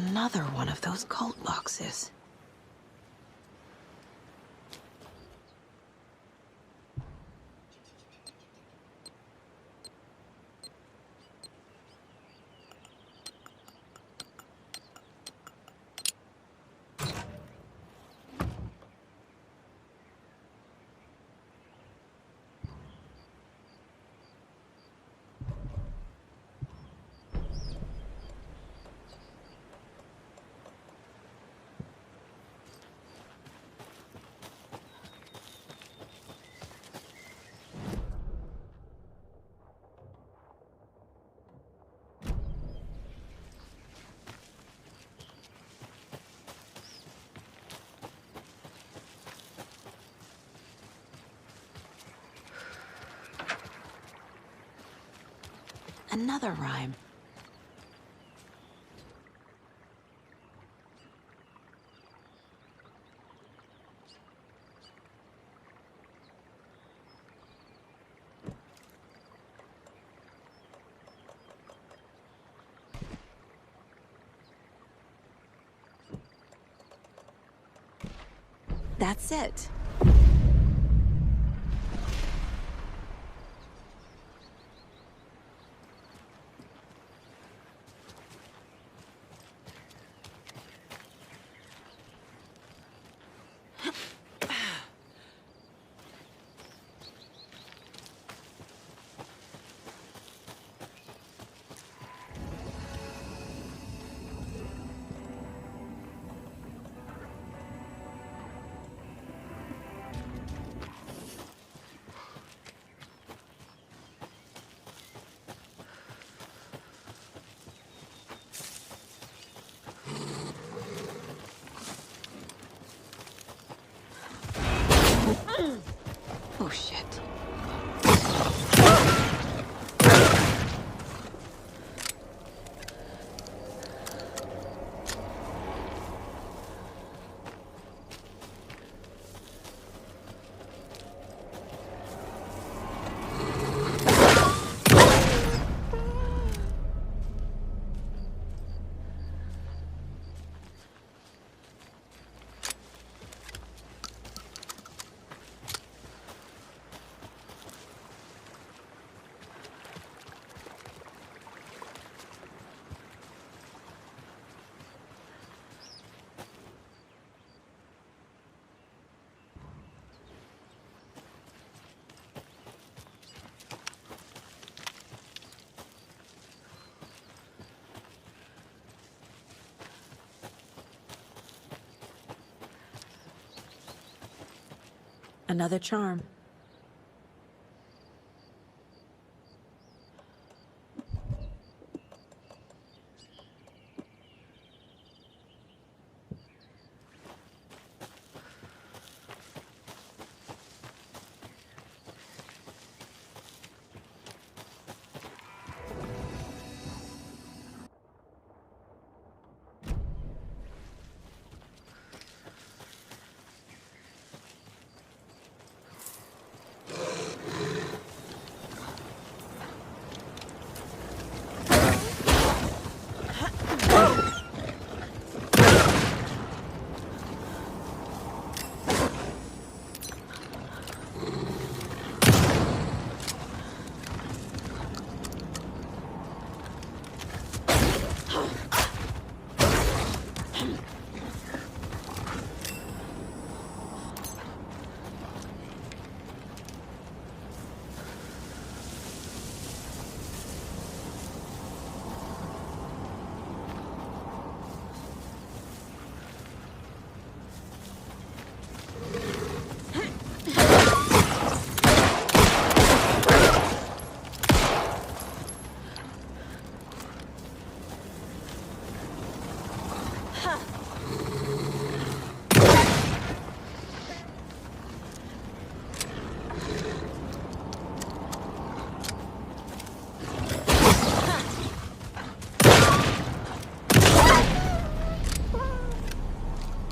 Another one of those cult boxes. Another rhyme. That's it. Oh, shit. Another charm.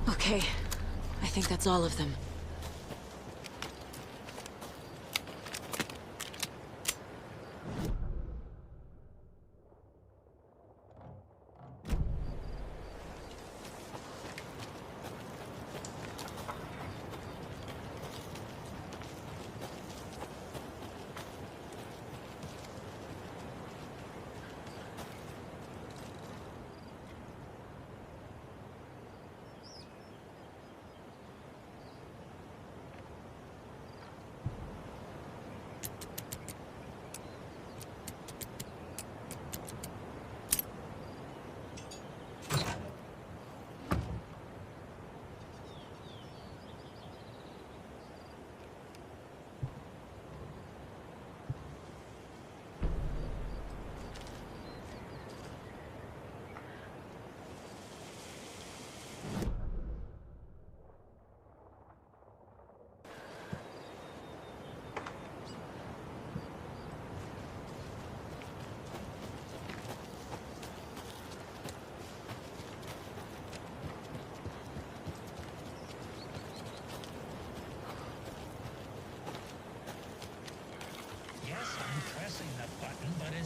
Okay, I think that's all of them.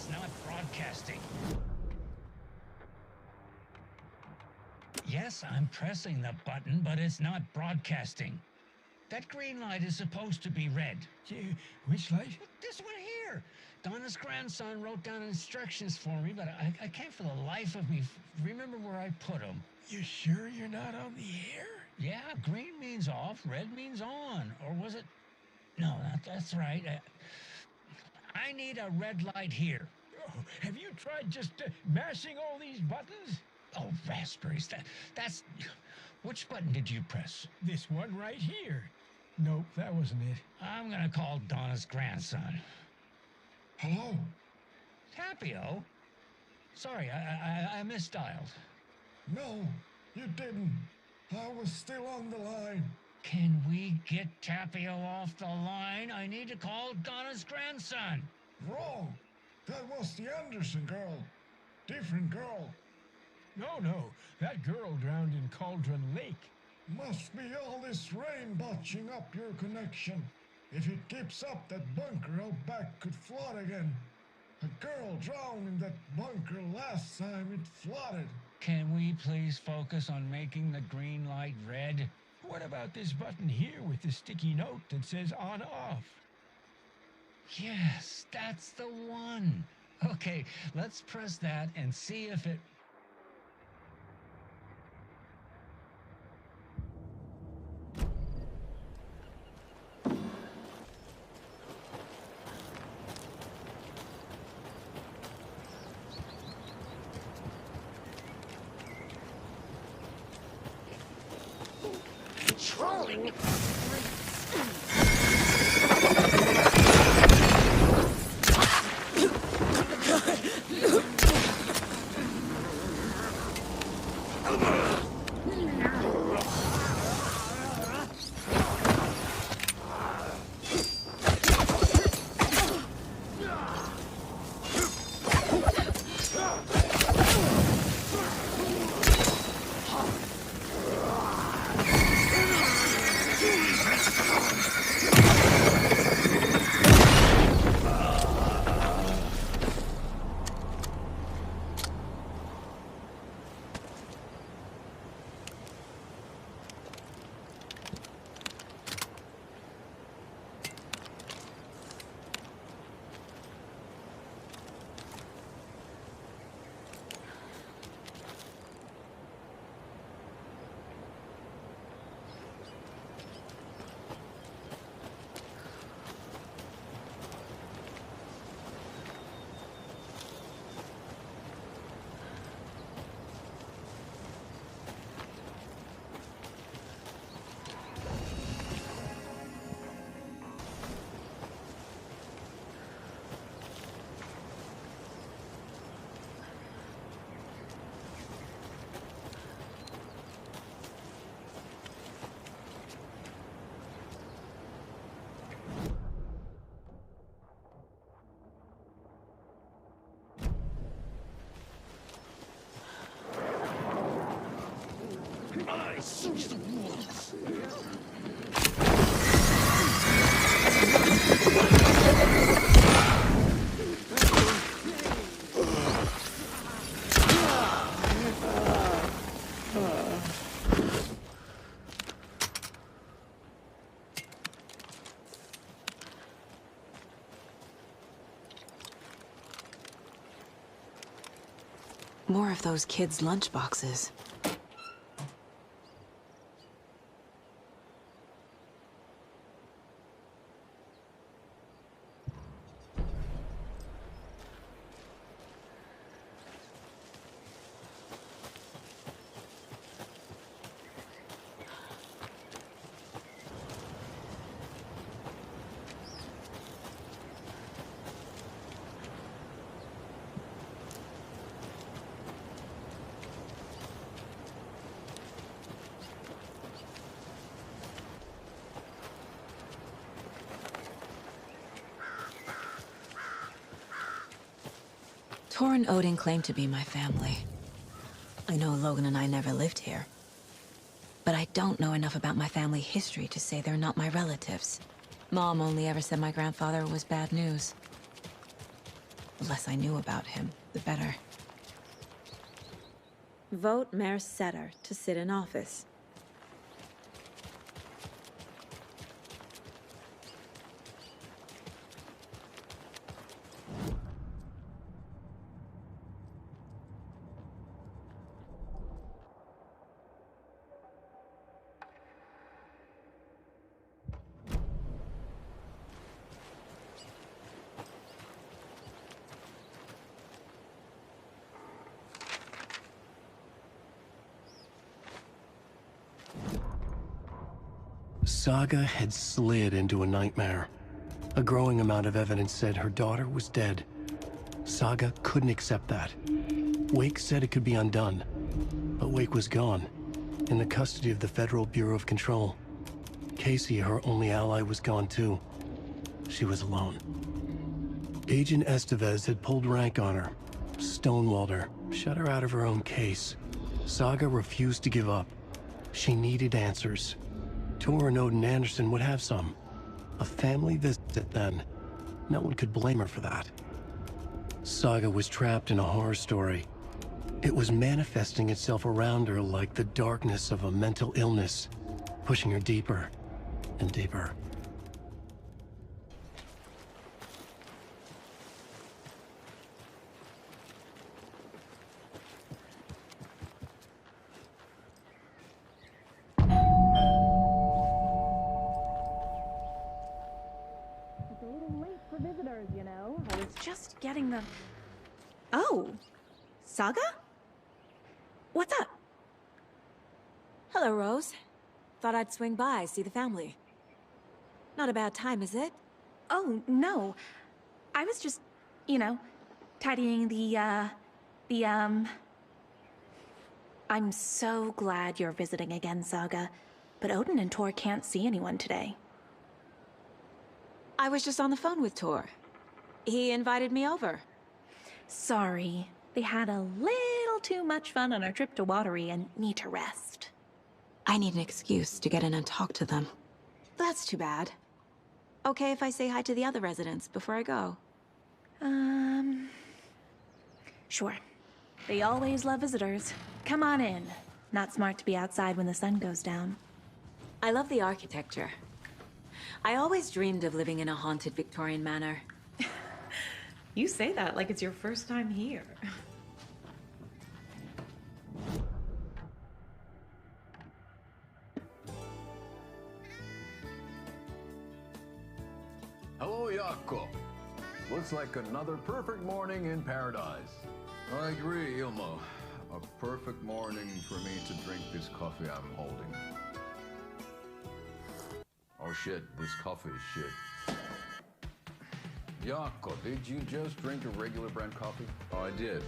It's not broadcasting. Yes, I'm pressing the button, but it's not broadcasting. That green light is supposed to be red. Which light? This one here. Donna's grandson wrote down instructions for me, but I can't for the life of me remember where I put them. You sure you're not on the air? Yeah, green means off, red means on. Or was it? No, that's right. I need a red light here. Oh, have you tried just mashing all these buttons? Oh, raspberries. That's... Which button did you press? This one right here. Nope, that wasn't it. I'm gonna call Donna's grandson. Hello? Tapio? Sorry, I misdialed. No, you didn't. I was still on the line. Can we get Tapio off the line? I need to call Donna's grandson. Wrong. That was the Anderson girl. Different girl. No. That girl drowned in Cauldron Lake. Must be all this rain botching up your connection. If it keeps up, that bunker out back could flood again. A girl drowned in that bunker last time it flooded. Can we please focus on making the green light red? What about this button here with the sticky note that says on-off? Yes, that's the one. Okay, let's press that and see if it... Trolling. I search the wolves. More of those kids' lunchboxes. Tor and Odin claim to be my family. I know Logan and I never lived here. But I don't know enough about my family history to say they're not my relatives. Mom only ever said my grandfather was bad news. The less I knew about him, the better. Vote Mayor Setter to sit in office. Saga had slid into a nightmare. A growing amount of evidence said her daughter was dead. Saga couldn't accept that. Wake said it could be undone, but Wake was gone, in the custody of the Federal Bureau of Control. Casey, her only ally, was gone too. She was alone. Agent Estevez had pulled rank on her, stonewalled her, shut her out of her own case. Saga refused to give up. She needed answers. Tor and Odin Anderson would have some. A family visit then. No one could blame her for that. Saga was trapped in a horror story. It was manifesting itself around her like the darkness of a mental illness, pushing her deeper and deeper. Just getting them. Oh, Saga? What's up? Hello, Rose. Thought I'd swing by, see the family. Not a bad time, is it? Oh, no. I was just, you know, tidying I'm so glad you're visiting again, Saga. But Odin and Tor can't see anyone today. I was just on the phone with Tor. He invited me over. Sorry. They had a little too much fun on our trip to Watery and need to rest. I need an excuse to get in and talk to them. That's too bad. Okay if I say hi to the other residents before I go? Sure. They always love visitors. Come on in. Not smart to be outside when the sun goes down. I love the architecture. I always dreamed of living in a haunted Victorian manor. You say that like it's your first time here. Hello, Jaakko. Looks like another perfect morning in paradise. I agree, Ilmo. A perfect morning for me to drink this coffee I'm holding. Oh shit, this coffee is shit. Jaakko, did you just drink a regular brand coffee? Oh, I did.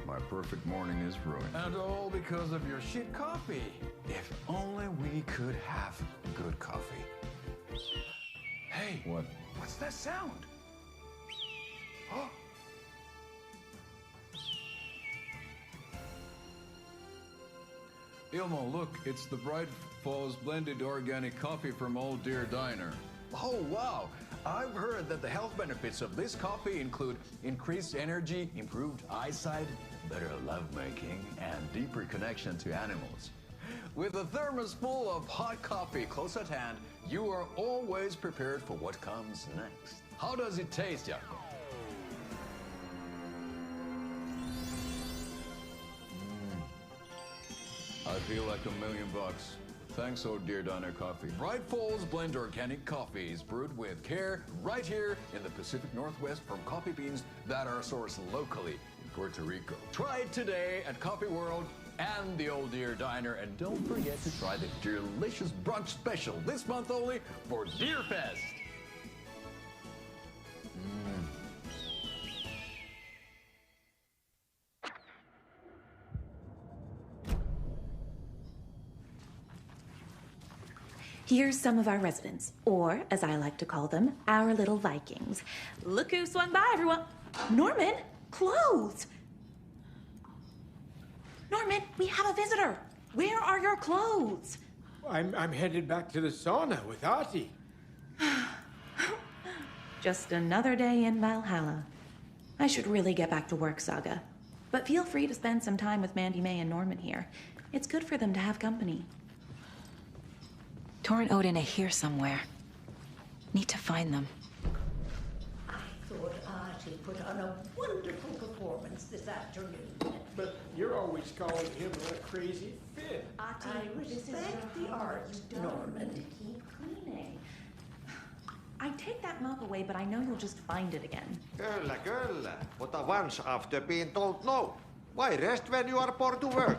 My perfect morning is ruined. And all because of your shit coffee. If only we could have good coffee. Hey. What? What's that sound? Oh. Ilmo, look, it's the Bright Falls blended organic coffee from Old Deer Diner. Oh, wow. I've heard that the health benefits of this coffee include increased energy, improved eyesight, better lovemaking, and deeper connection to animals. With a thermos full of hot coffee close at hand, you are always prepared for what comes next. How does it taste, Jaakko? I feel like $1 million. Thanks, Oh Dear Diner Coffee. Bright Falls Blend Organic Coffee is brewed with care right here in the Pacific Northwest from coffee beans that are sourced locally in Puerto Rico. Try it today at Coffee World and the Old Deer Diner, and don't forget to try the delicious brunch special this month only for Deer Fest. Here's some of our residents, or as I like to call them, our little Vikings. Look who swung by, everyone. Norman, clothes. Norman, we have a visitor. Where are your clothes? I'm headed back to the sauna with Ahti. Just another day in Valhalla. I should really get back to work, Saga. But feel free to spend some time with Mandy May and Norman here. It's good for them to have company. Tor and Odin are here somewhere. Need to find them. I thought Artie put on a wonderful performance this afternoon. But you're always calling him a crazy fit. I respect the art, Norman. Keep cleaning. I take that mop away, but I know you'll just find it again. Kyllä, kyllä. Mutta once after being told no. Why rest when you are poor to work?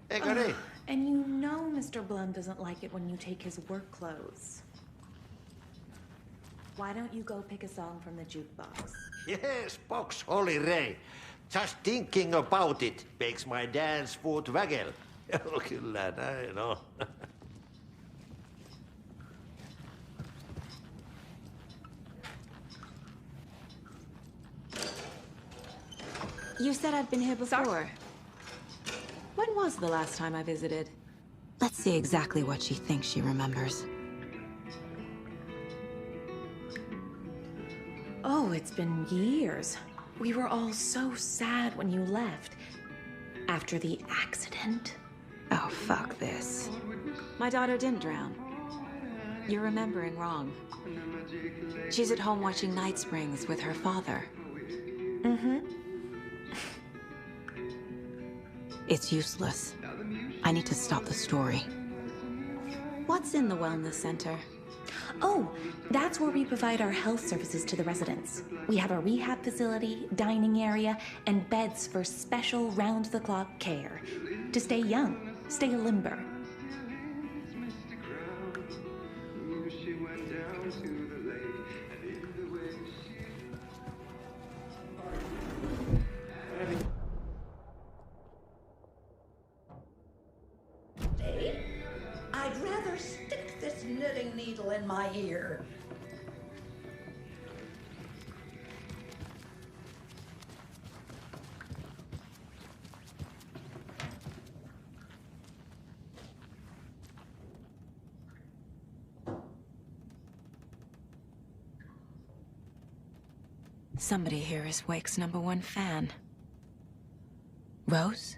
Eikö niin? And you know Mr. Blum doesn't like it when you take his work clothes. Why don't you go pick a song from the jukebox? Yes, box Holy Ray. Just thinking about it makes my dance foot waggle. Kyllä näin on. You said I'd been here before. When was the last time I visited? Let's see exactly what she thinks she remembers. Oh, it's been years. We were all so sad when you left. After the accident. Oh, fuck this. My daughter didn't drown. You're remembering wrong. She's at home watching Night Springs with her father. Mm-hmm. It's useless. I need to stop the story. What's in the wellness center? Oh, that's where we provide our health services to the residents. We have a rehab facility, dining area, and beds for special round-the-clock care. To stay young, stay limber. I'd rather stick this knitting needle in my ear. Somebody here is Wake's #1 fan. Rose?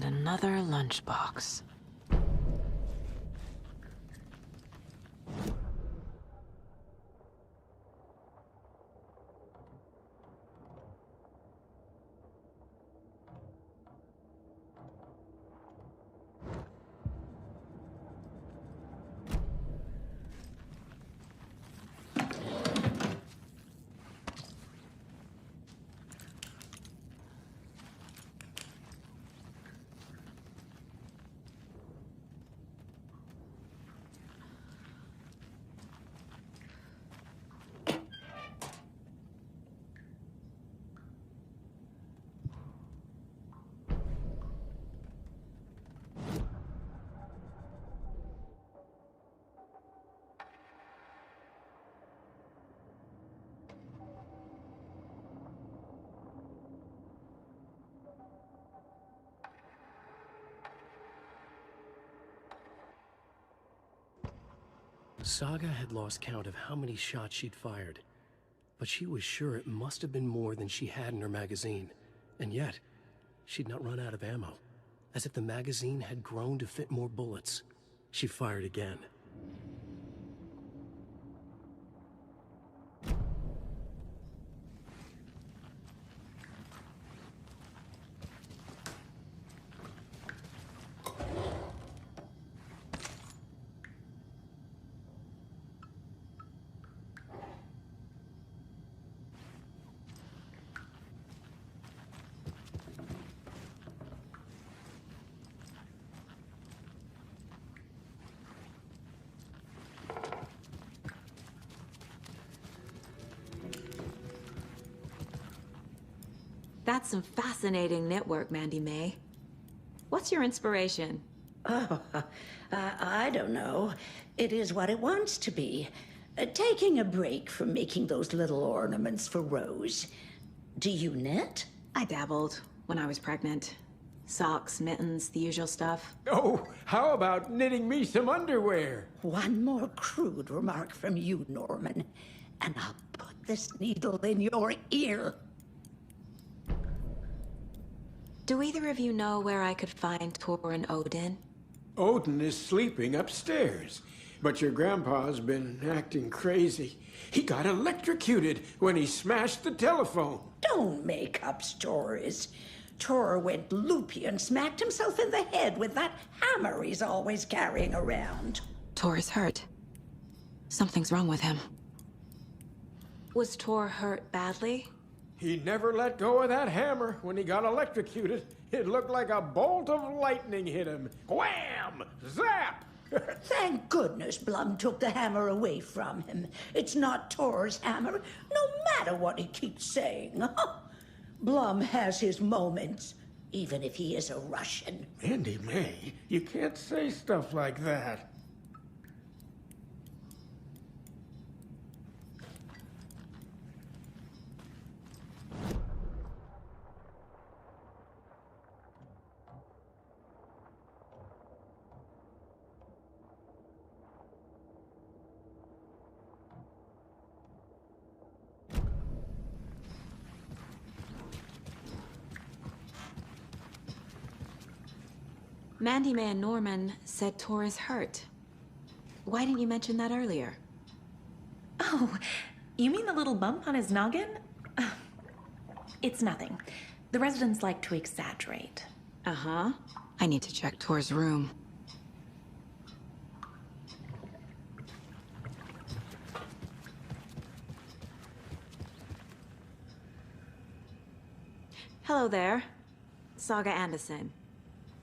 Another lunchbox. Saga had lost count of how many shots she'd fired, but she was sure it must have been more than she had in her magazine. And yet, she'd not run out of ammo. As if the magazine had grown to fit more bullets. She fired again. That's some fascinating network, Mandy May. What's your inspiration? Oh, I don't know. It is what it wants to be. Taking a break from making those little ornaments for Rose. Do you knit? I dabbled when I was pregnant. Socks, mittens, the usual stuff. Oh, how about knitting me some underwear? One more crude remark from you, Norman, and I'll put this needle in your ear. Do either of you know where I could find Tor and Odin? Odin is sleeping upstairs, but your grandpa's been acting crazy. He got electrocuted when he smashed the telephone. Don't make up stories. Tor went loopy and smacked himself in the head with that hammer he's always carrying around. Tor is hurt. Something's wrong with him. Was Tor hurt badly? He never let go of that hammer when he got electrocuted. It looked like a bolt of lightning hit him. Wham! Zap! Thank goodness Blum took the hammer away from him. It's not Tor's hammer, no matter what he keeps saying. Blum has his moments, even if he is a Russian. Mandy May, you can't say stuff like that. Mandy May and Norman said Tor is hurt. Why didn't you mention that earlier? Oh, you mean the little bump on his noggin? It's nothing. The residents like to exaggerate. Uh-huh. I need to check Tor's room. Hello there. Saga Anderson.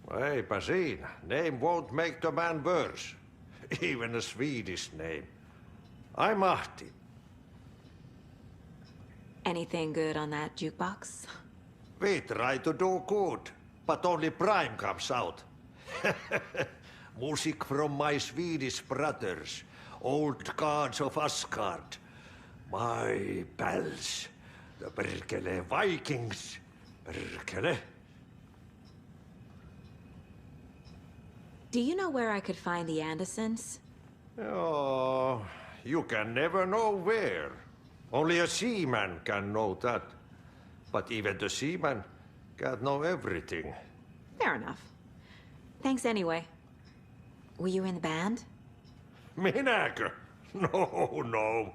Eipä siinä. Name won't make the man worse. Even a Swedish name. I'm Ahti. Anything good on that jukebox? We try to do good, but only Prime comes out. Music from my Swedish brothers, old gods of Asgard. My pals, the perkele Vikings. Perkele. Do you know where I could find the Andersons? Oh, you can never know where. Only a seaman can know that. But even the seaman can't know everything. Fair enough. Thanks anyway. Were you in the band? Minäkö? No.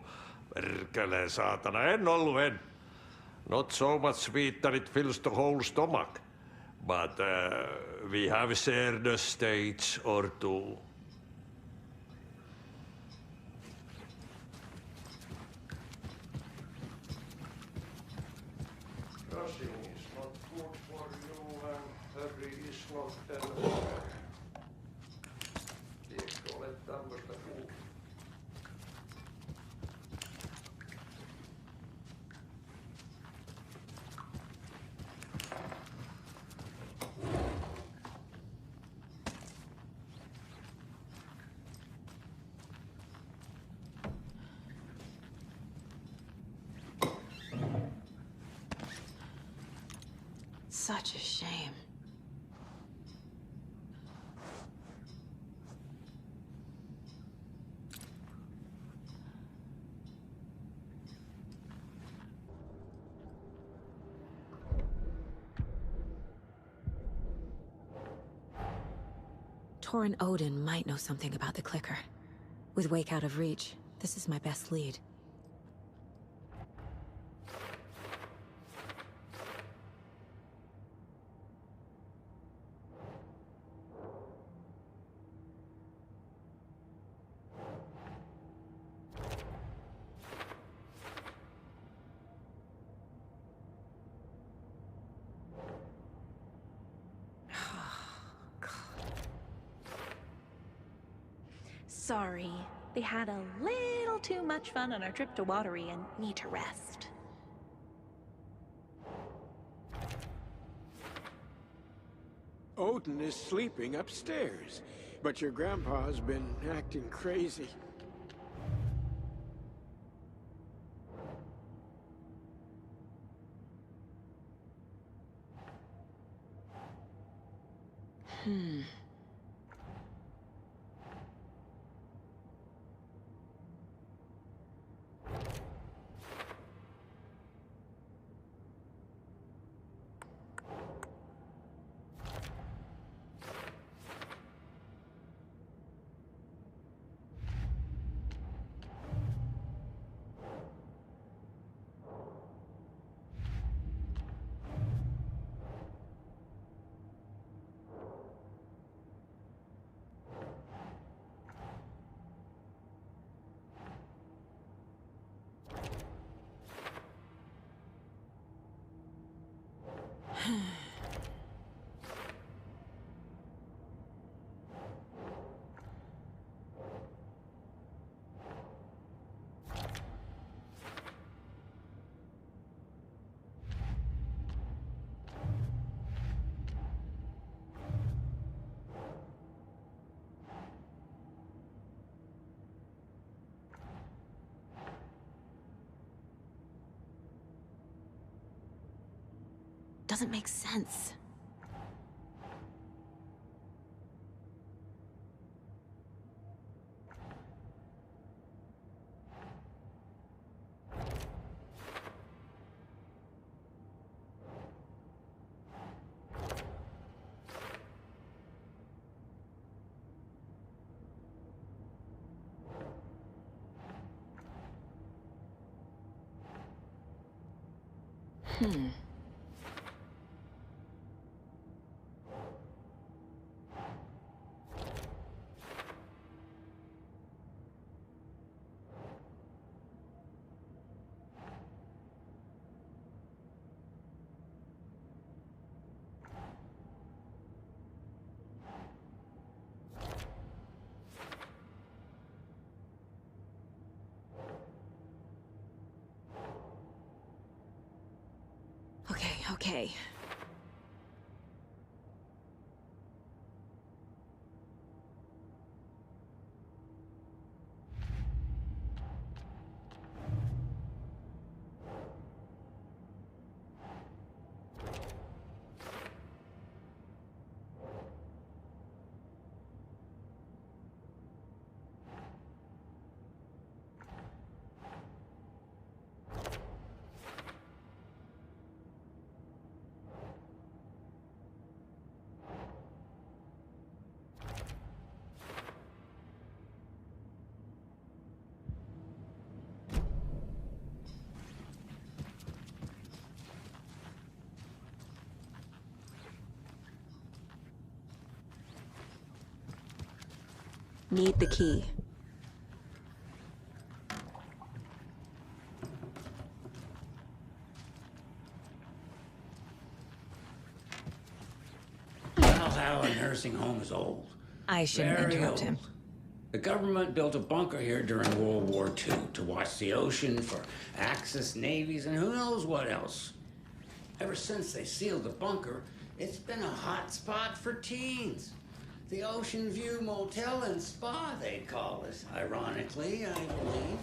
Perkele saatana, en ollut en. Not so much sweet that it fills the whole stomach. But we have shared a stage or two. Rushing is not good for you, and hurry is not elsewhere. Tiedätkö, olet tämmöistä kuullut? Such a shame. Torrin Odin might know something about the clicker. With Wake out of reach, this is my best lead. Sorry, they had a little too much fun on our trip to Watery and need to rest. Odin is sleeping upstairs, but your grandpa's been acting crazy. Doesn't make sense. Okay. Need the key. Well, a nursing home is old. I shouldn't Very interrupt old. him. The government built a bunker here during World War II to watch the ocean for Axis navies and who knows what else. Ever since they sealed the bunker, it's been a hot spot for teens. The Ocean View Motel and Spa, they call it, ironically, I believe.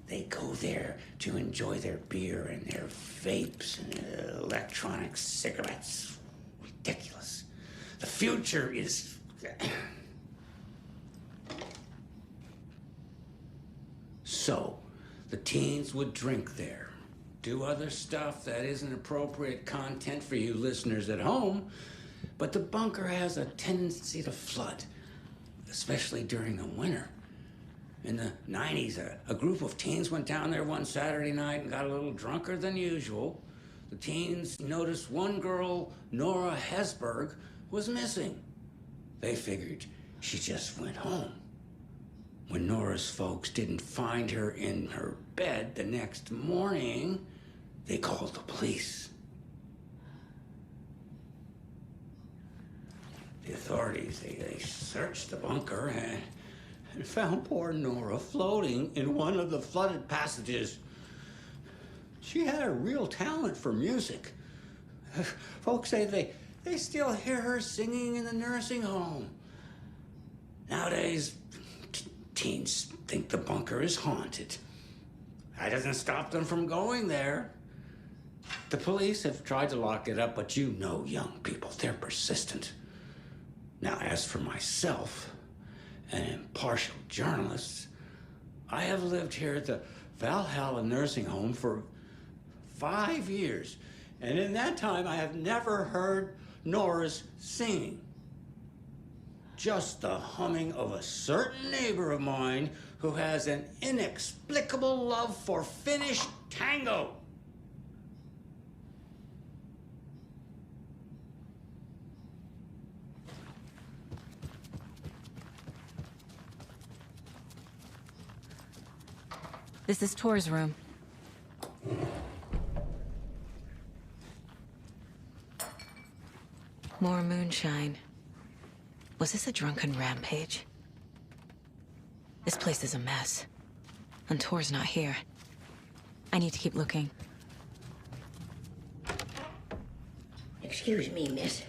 They go there to enjoy their beer and their vapes and their electronic cigarettes. Ridiculous. The future is... So, the teens would drink there, do other stuff that isn't appropriate content for you listeners at home, but the bunker has a tendency to flood, especially during the winter. In the 90s, a group of teens went down there one Saturday night and got a little drunker than usual. The teens noticed one girl, Nora Hesberg, was missing. They figured she just went home. When Nora's folks didn't find her in her bed the next morning, they called the police. The authorities, they searched the bunker and found poor Nora floating in one of the flooded passages. She had a real talent for music. Folks say they still hear her singing in the nursing home. Nowadays, teens think the bunker is haunted. That doesn't stop them from going there. The police have tried to lock it up, but you know young people, they're persistent. Now, as for myself, an impartial journalist, I have lived here at the Valhalla nursing home for 5 years, and in that time I have never heard Nora's singing. Just the humming of a certain neighbor of mine who has an inexplicable love for Finnish tango. This is Tor's room. More moonshine. Was this a drunken rampage? This place is a mess. And Tor's not here. I need to keep looking. Excuse me, miss,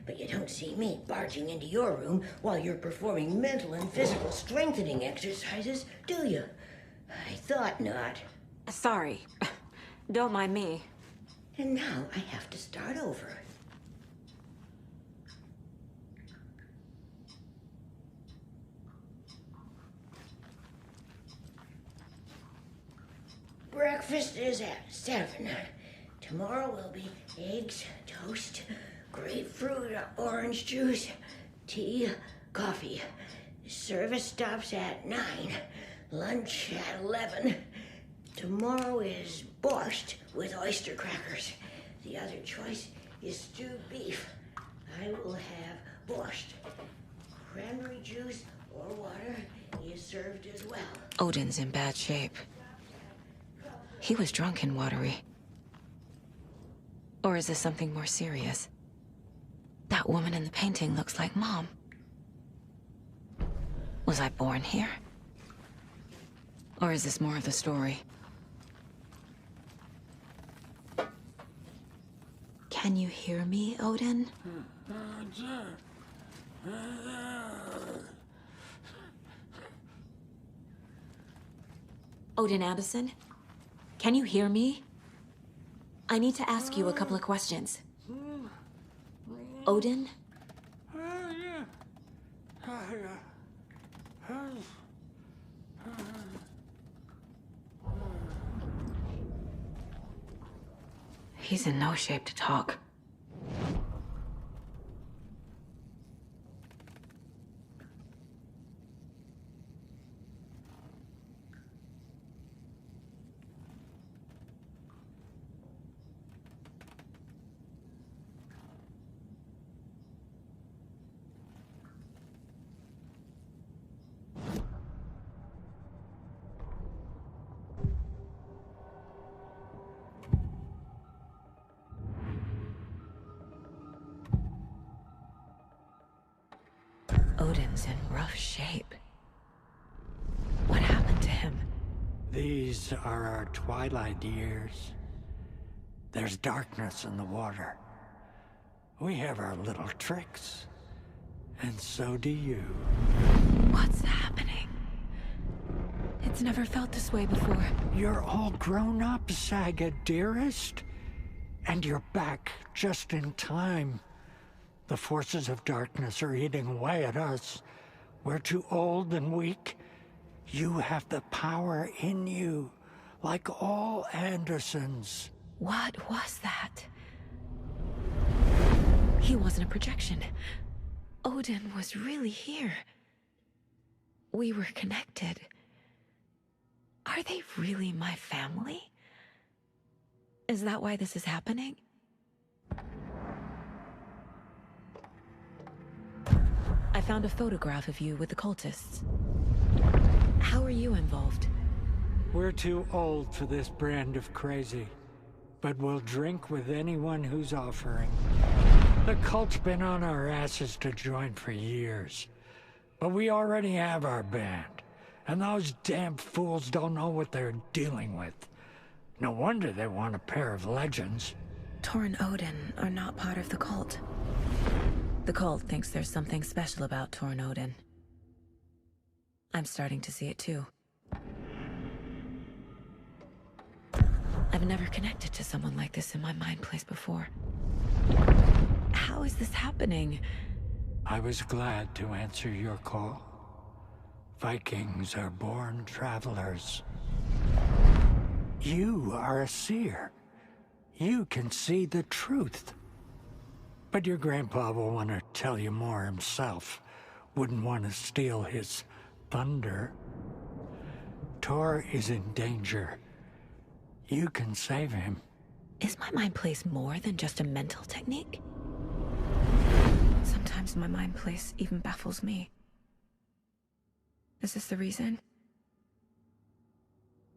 but you don't see me barging into your room while you're performing mental and physical strengthening exercises, do you? I thought not. Sorry. Don't mind me. And now I have to start over. Breakfast is at 7. Tomorrow will be eggs, toast, grapefruit, orange juice, tea, coffee. Service stops at 9. Lunch at 11. Tomorrow is borscht with oyster crackers. The other choice is stewed beef. I will have borscht. Cranberry juice or water is served as well. Odin's in bad shape. He was drunk and watery. Or is this something more serious? That woman in the painting looks like Mom. Was I born here? Or is this more of the story? Can you hear me, Odin? Odin Anderson? Can you hear me? I need to ask you a couple of questions. Odin? He's in no shape to talk. Odin's in rough shape. What happened to him? These are our twilight years. There's darkness in the water. We have our little tricks. And so do you. What's happening? It's never felt this way before. You're all grown up, Saga, dearest. And you're back just in time. The forces of darkness are eating away at us. We're too old and weak. You have the power in you, like all Andersons. What was that? He wasn't a projection. Odin was really here. We were connected. Are they really my family? Is that why this is happening? I found a photograph of you with the cultists. How are you involved? We're too old for this brand of crazy, but we'll drink with anyone who's offering. The cult's been on our asses to join for years, but we already have our band, and those damn fools don't know what they're dealing with. No wonder they want a pair of legends. Tor and Odin are not part of the cult. The cult thinks there's something special about Tor and Odin. I'm starting to see it too. I've never connected to someone like this in my mind place before. How is this happening? I was glad to answer your call. Vikings are born travelers. You are a seer. You can see the truth. But your grandpa will want to tell you more himself. Wouldn't want to steal his thunder. Tor is in danger. You can save him. Is my mind place more than just a mental technique? Sometimes my mind place even baffles me. Is this the reason?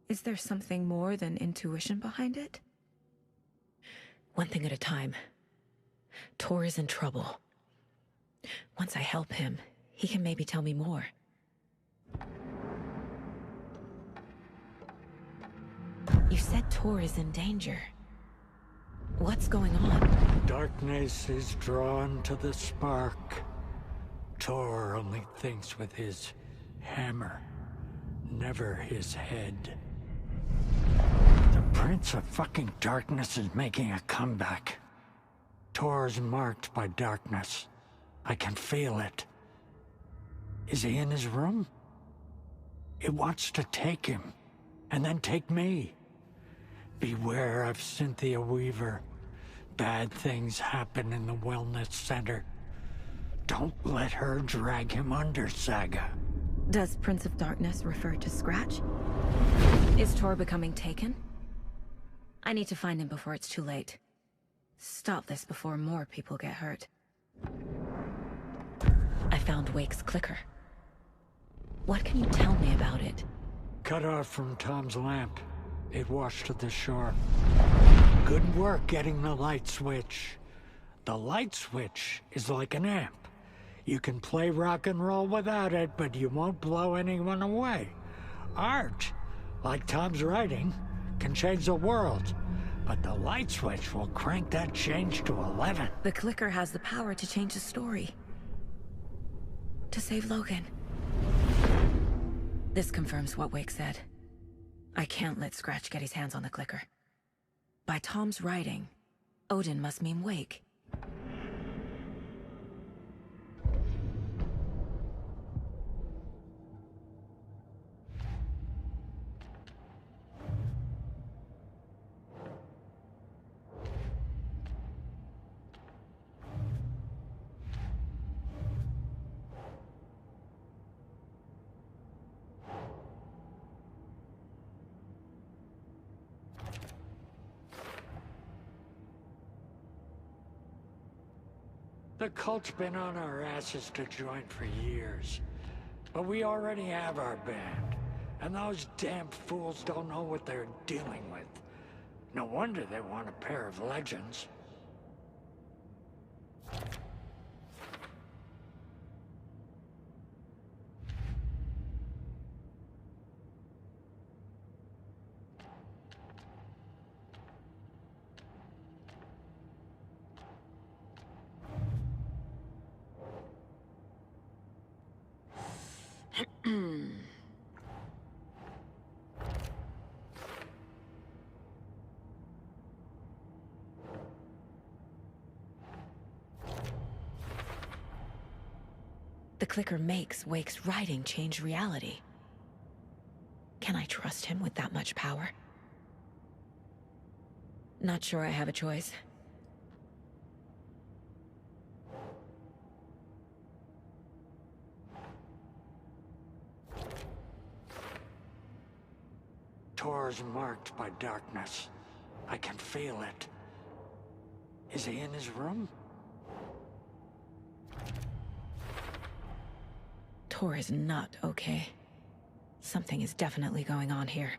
Is there something more than intuition behind it? One thing at a time. Tor is in trouble. Once I help him, he can maybe tell me more. You said Tor is in danger. What's going on? Darkness is drawn to the spark. Tor only thinks with his hammer, never his head. The Prince of fucking Darkness is making a comeback. Tor's marked by darkness. I can feel it. Is he in his room? It wants to take him, and then take me. Beware of Cynthia Weaver. Bad things happen in the wellness center. Don't let her drag him under, Saga. Does Prince of Darkness refer to Scratch? Is Tor becoming taken? I need to find him before it's too late. Stop this before more people get hurt. I found Wake's clicker. What can you tell me about it? Cut off from Tom's lamp. It washed to the shore. Good work getting the light switch. The light switch is like an amp. You can play rock and roll without it, but you won't blow anyone away. Art, like Tom's writing, can change the world. But the light switch will crank that change to 11. The clicker has the power to change the story. To save Logan. This confirms what Wake said. I can't let Scratch get his hands on the clicker. By Tom's writing, Odin must mean Wake. The cult's been on our asses to join for years. But we already have our band. And those damn fools don't know what they're dealing with. No wonder they want a pair of legends. The clicker makes Wake's writing change reality. Can I trust him with that much power? Not sure I have a choice. floor is marked by darkness. I can feel it. Is he in his room? Tor is not okay. Something is definitely going on here.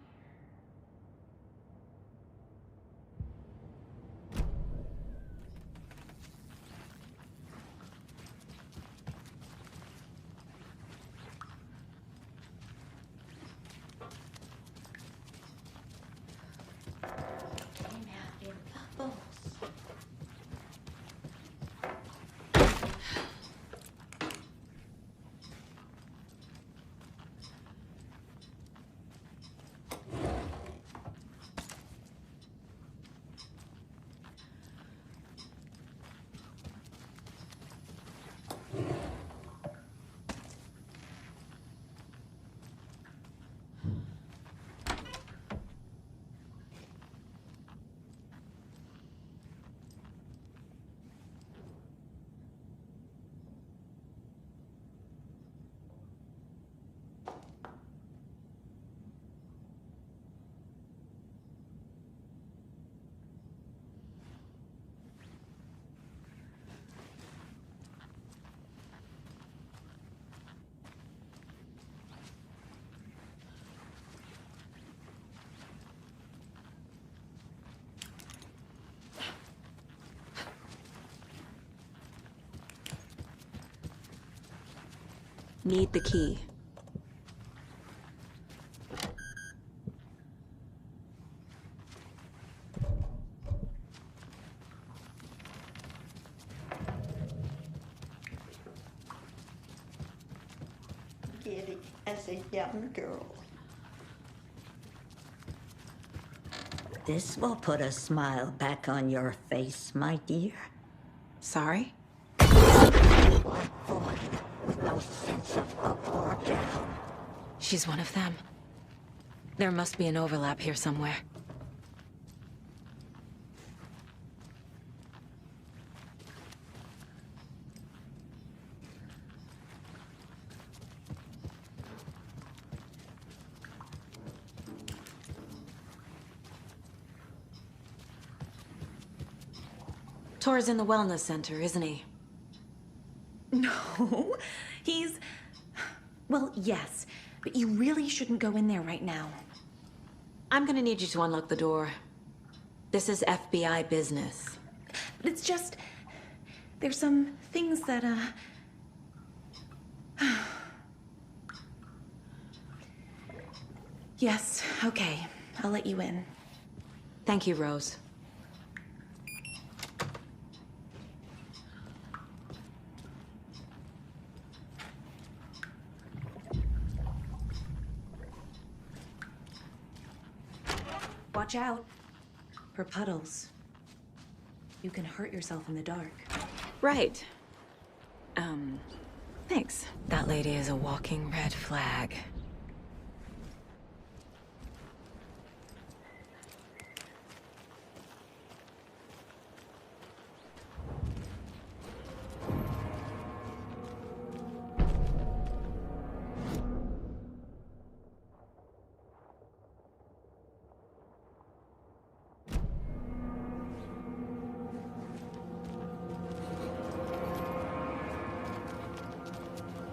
Need the key. Get it as a young girl. This will put a smile back on your face, my dear. Sorry? With no sense of up or down. She's one of them. There must be an overlap here somewhere. Tor's in the wellness center, isn't he? No, he's... Well, yes, but you really shouldn't go in there right now. I'm gonna need you to unlock the door. This is FBI business. But it's just... There's some things that, Yes, okay. I'll let you in. Thank you, Rose. Watch out for puddles. You can hurt yourself in the dark. Right. Thanks. That lady is a walking red flag.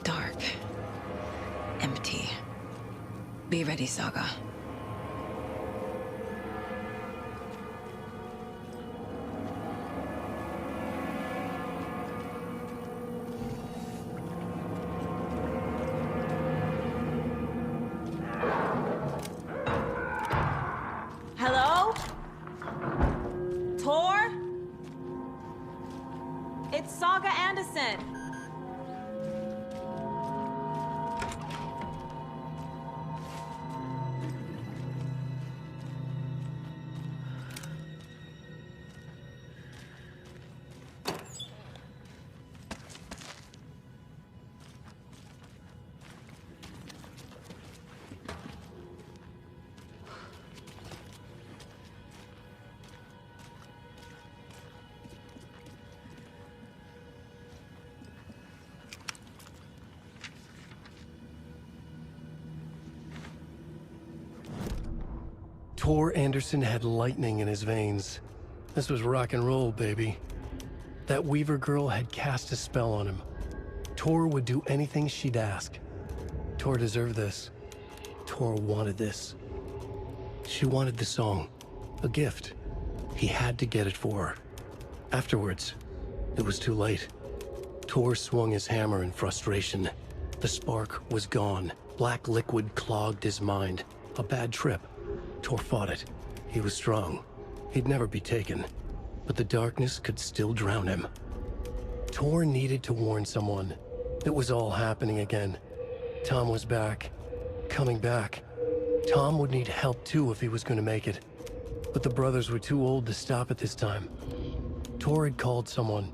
Dark. Empty. Be ready, Saga. Hello? Tor? It's Saga Anderson. Tor Anderson had lightning in his veins. This was rock and roll, baby. That Weaver girl had cast a spell on him. Tor would do anything she'd ask. Tor deserved this. Tor wanted this. She wanted the song, a gift. He had to get it for her. Afterwards, it was too late. Tor swung his hammer in frustration. The spark was gone. Black liquid clogged his mind. A bad trip. Tor fought it. He was strong. He'd never be taken. But the darkness could still drown him. Tor needed to warn someone. It was all happening again. Tom was back. Coming back. Tom would need help too if he was going to make it. But the brothers were too old to stop at this time. Tor had called someone.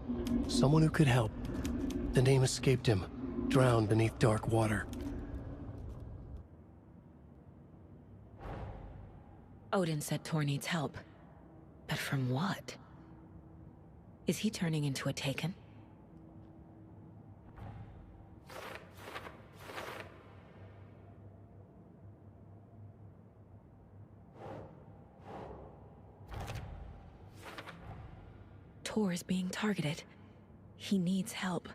Someone who could help. The name escaped him. Drowned beneath dark water. Odin said Tor needs help. But from what? Is he turning into a Taken? Tor is being targeted. He needs help.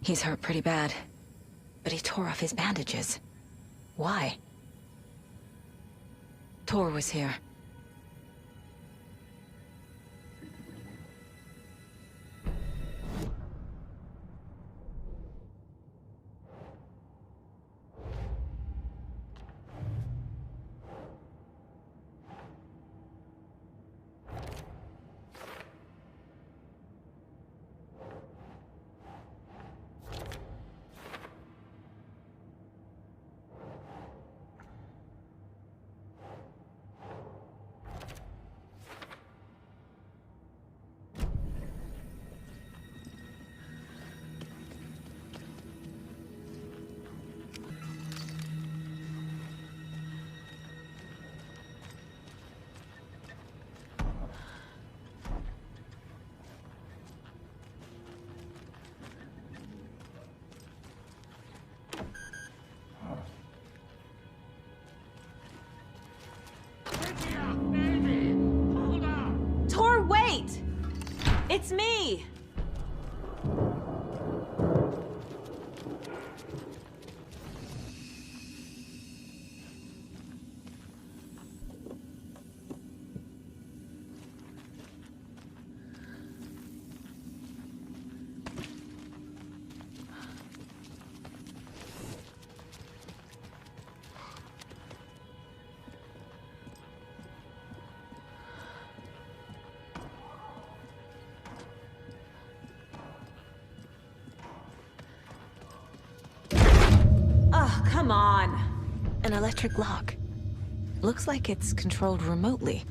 He's hurt pretty bad, but he tore off his bandages. Why? Tor was here. Tor, wait! It's me! Oh, come on! An electric lock. Looks like it's controlled remotely.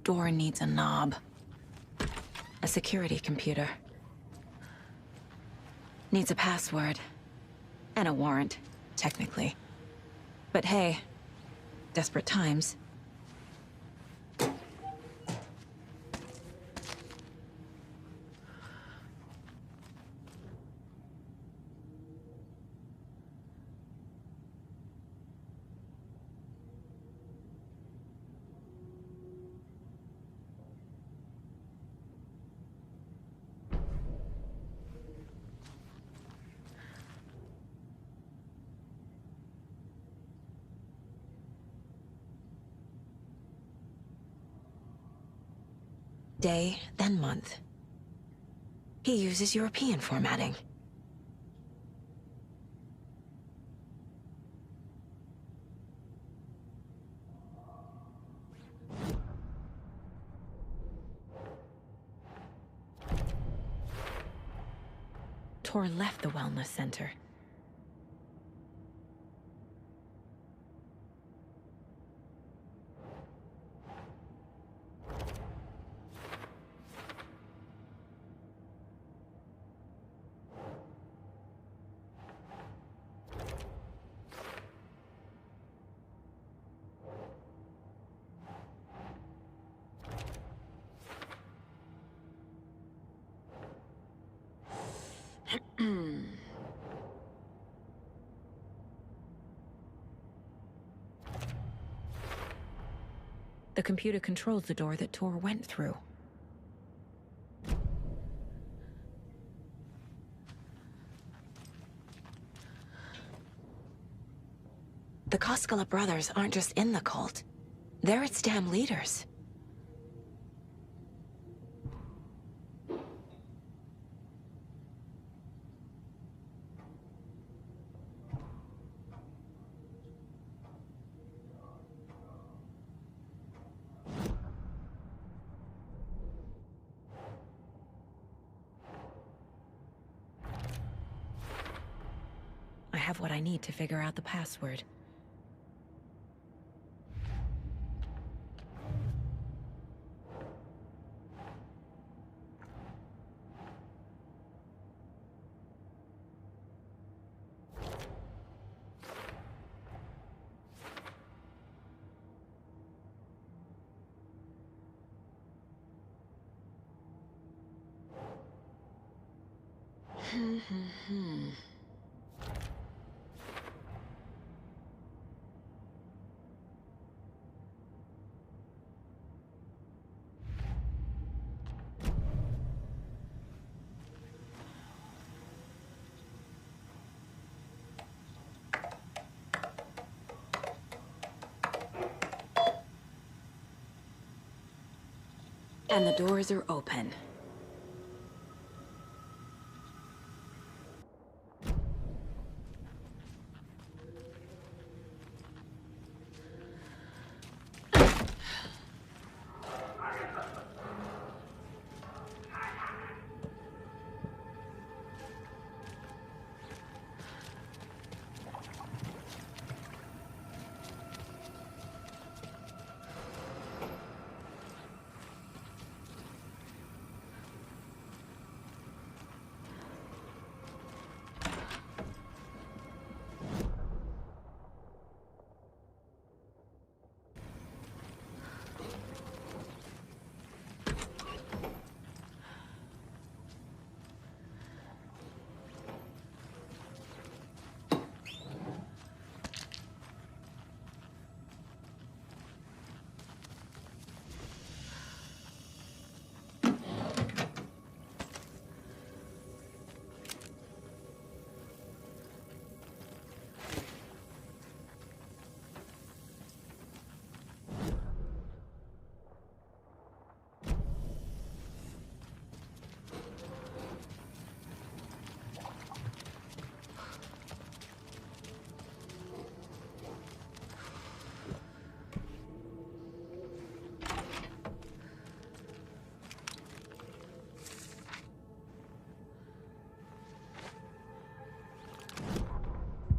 door needs a knob. A security computer. Needs a password. And a warrant, technically. But hey, desperate times. Day, then month. He uses European formatting. Tor left the wellness center. The computer controls the door that Tor went through. The Koskela brothers aren't just in the cult. They're its damn leaders. I have what I need to figure out the password. And the doors are open.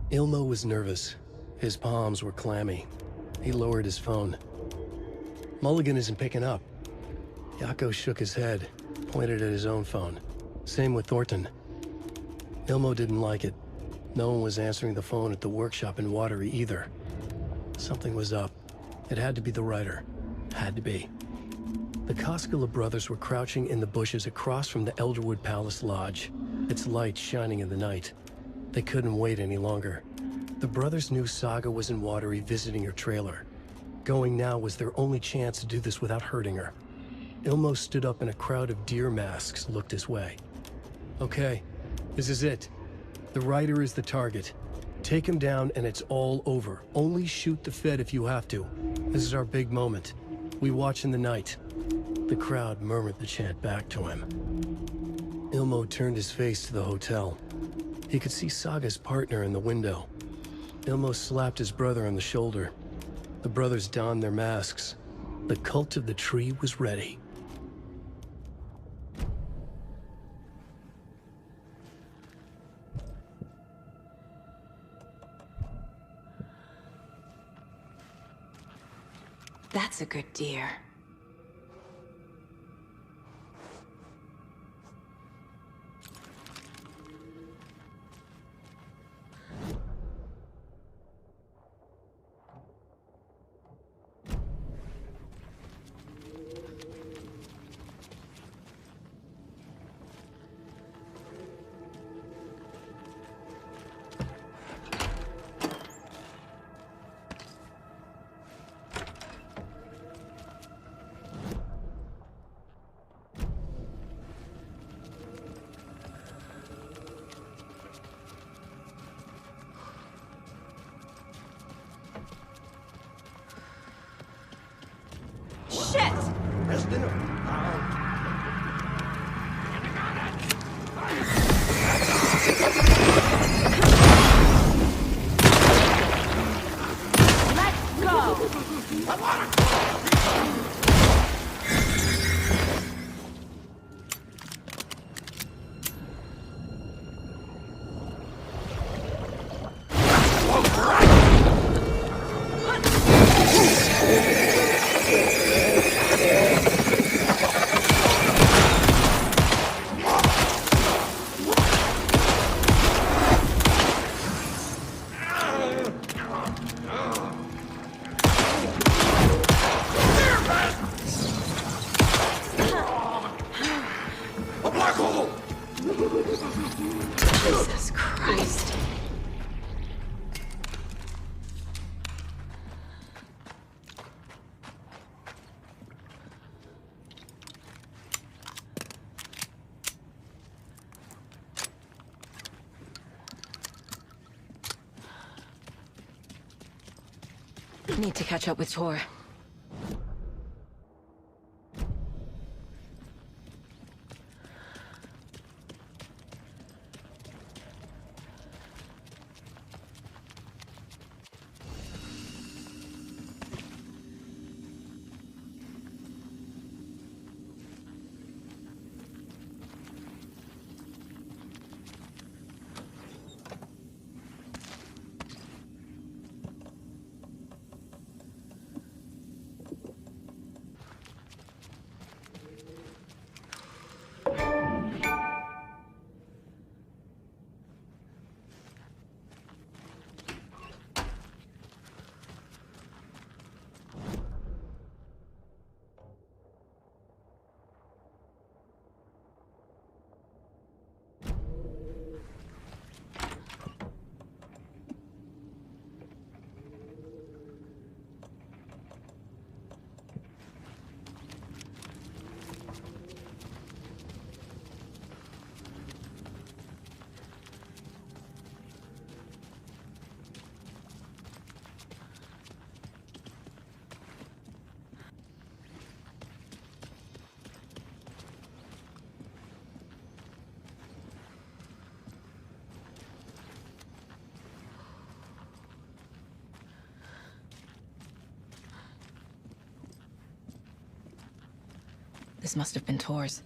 Ilmo was nervous. His palms were clammy. He lowered his phone. Mulligan isn't picking up. Yako shook his head, pointed at his own phone. Same with Thornton. Ilmo didn't like it. No one was answering the phone at the workshop in Watery either. Something was up. It had to be the writer. Had to be. The Koskela brothers were crouching in the bushes across from the Elderwood Palace Lodge, its light shining in the night. They couldn't wait any longer. The brothers knew Saga was in Watery visiting her trailer. Going now was their only chance to do this without hurting her. Ilmo stood up and a crowd of deer masks looked his way. Okay, this is it. The writer is the target. Take him down and it's all over. Only shoot the Fed if you have to. This is our big moment. We watch in the night. The crowd murmured the chant back to him. Ilmo turned his face to the hotel. He could see Saga's partner in the window. Ilmo slapped his brother on the shoulder. The brothers donned their masks. The cult of the tree was ready. That's a good deer. Jesus Christ. Need to catch up with Tor. This must have been Tor's.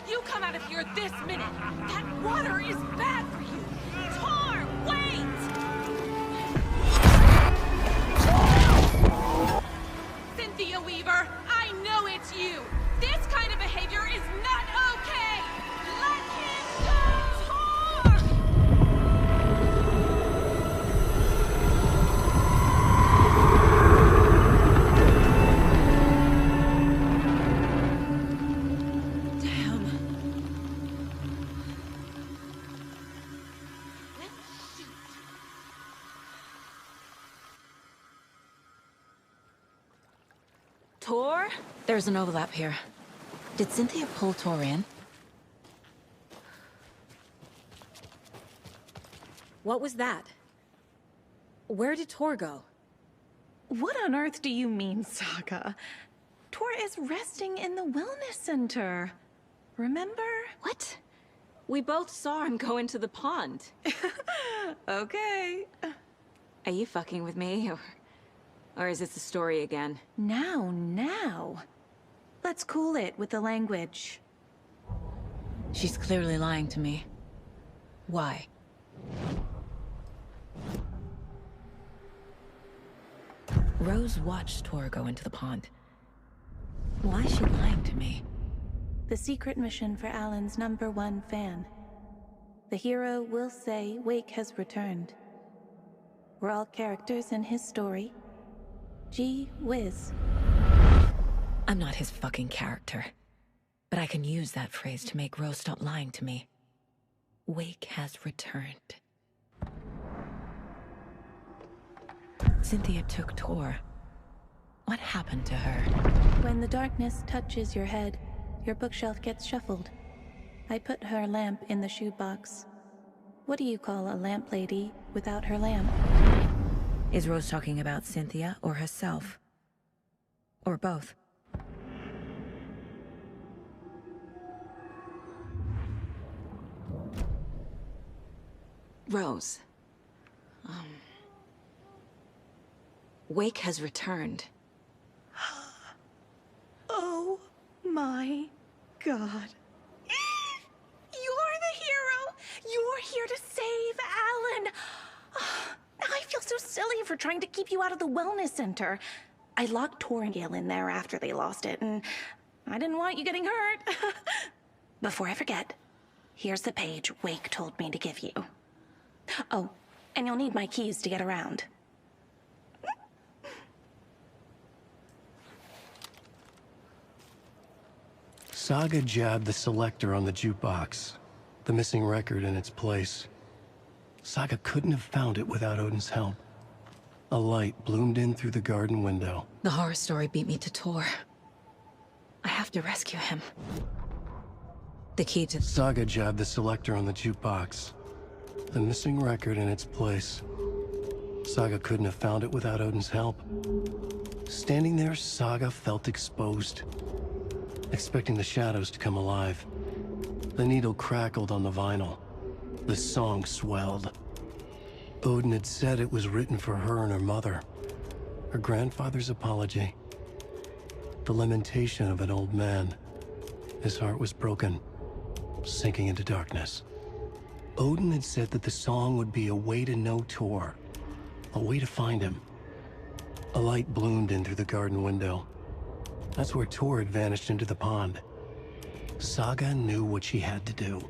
You come out of here this minute! That water is bad for you! Tor, wait! Cynthia Weaver, I know it's you! This kind of behavior is not okay! Let him go! Tor! Tor? There's an overlap here. Did Cynthia pull Tor in? What was that? Where did Tor go? What on earth do you mean, Saga? Tor is resting in the wellness center. Remember? What? We both saw him go into the pond. Okay. Are you fucking with me, or is this a story again? Now. Let's cool it with the language. She's clearly lying to me. Why? Rose watched Tor go into the pond. Why is she lying to me? The secret mission for Alan's #1 fan. The hero will say Wake has returned. We're all characters in his story. Gee whiz. I'm not his fucking character. But I can use that phrase to make Rose stop lying to me. Wake has returned. Cynthia took Tor. What happened to her? When the darkness touches your head, your bookshelf gets shuffled. I put her lamp in the shoebox. What do you call a lamp lady without her lamp? Is Rose talking about Cynthia or herself? Or both? Rose. Wake has returned. Oh my God. You're the hero! You're here to save Alan! I feel so silly for trying to keep you out of the wellness center. I locked Tor and Gale in there after they lost it, and I didn't want you getting hurt. Before I forget, here's the page Wake told me to give you. Oh, and you'll need my keys to get around. Saga jabbed the selector on the jukebox, the missing record in its place. Saga couldn't have found it without Odin's help. A light bloomed in through the garden window. The horror story beat me to Tor. I have to rescue him. The key to... Saga jabbed the selector on the jukebox, the missing record in its place. Saga couldn't have found it without Odin's help. Standing there, Saga felt exposed, expecting the shadows to come alive. The needle crackled on the vinyl. The song swelled. Odin had said it was written for her and her mother. Her grandfather's apology. The lamentation of an old man. His heart was broken, sinking into darkness. Odin had said that the song would be a way to know Tor, a way to find him. A light bloomed in through the garden window. That's where Tor had vanished into the pond. Saga knew what she had to do.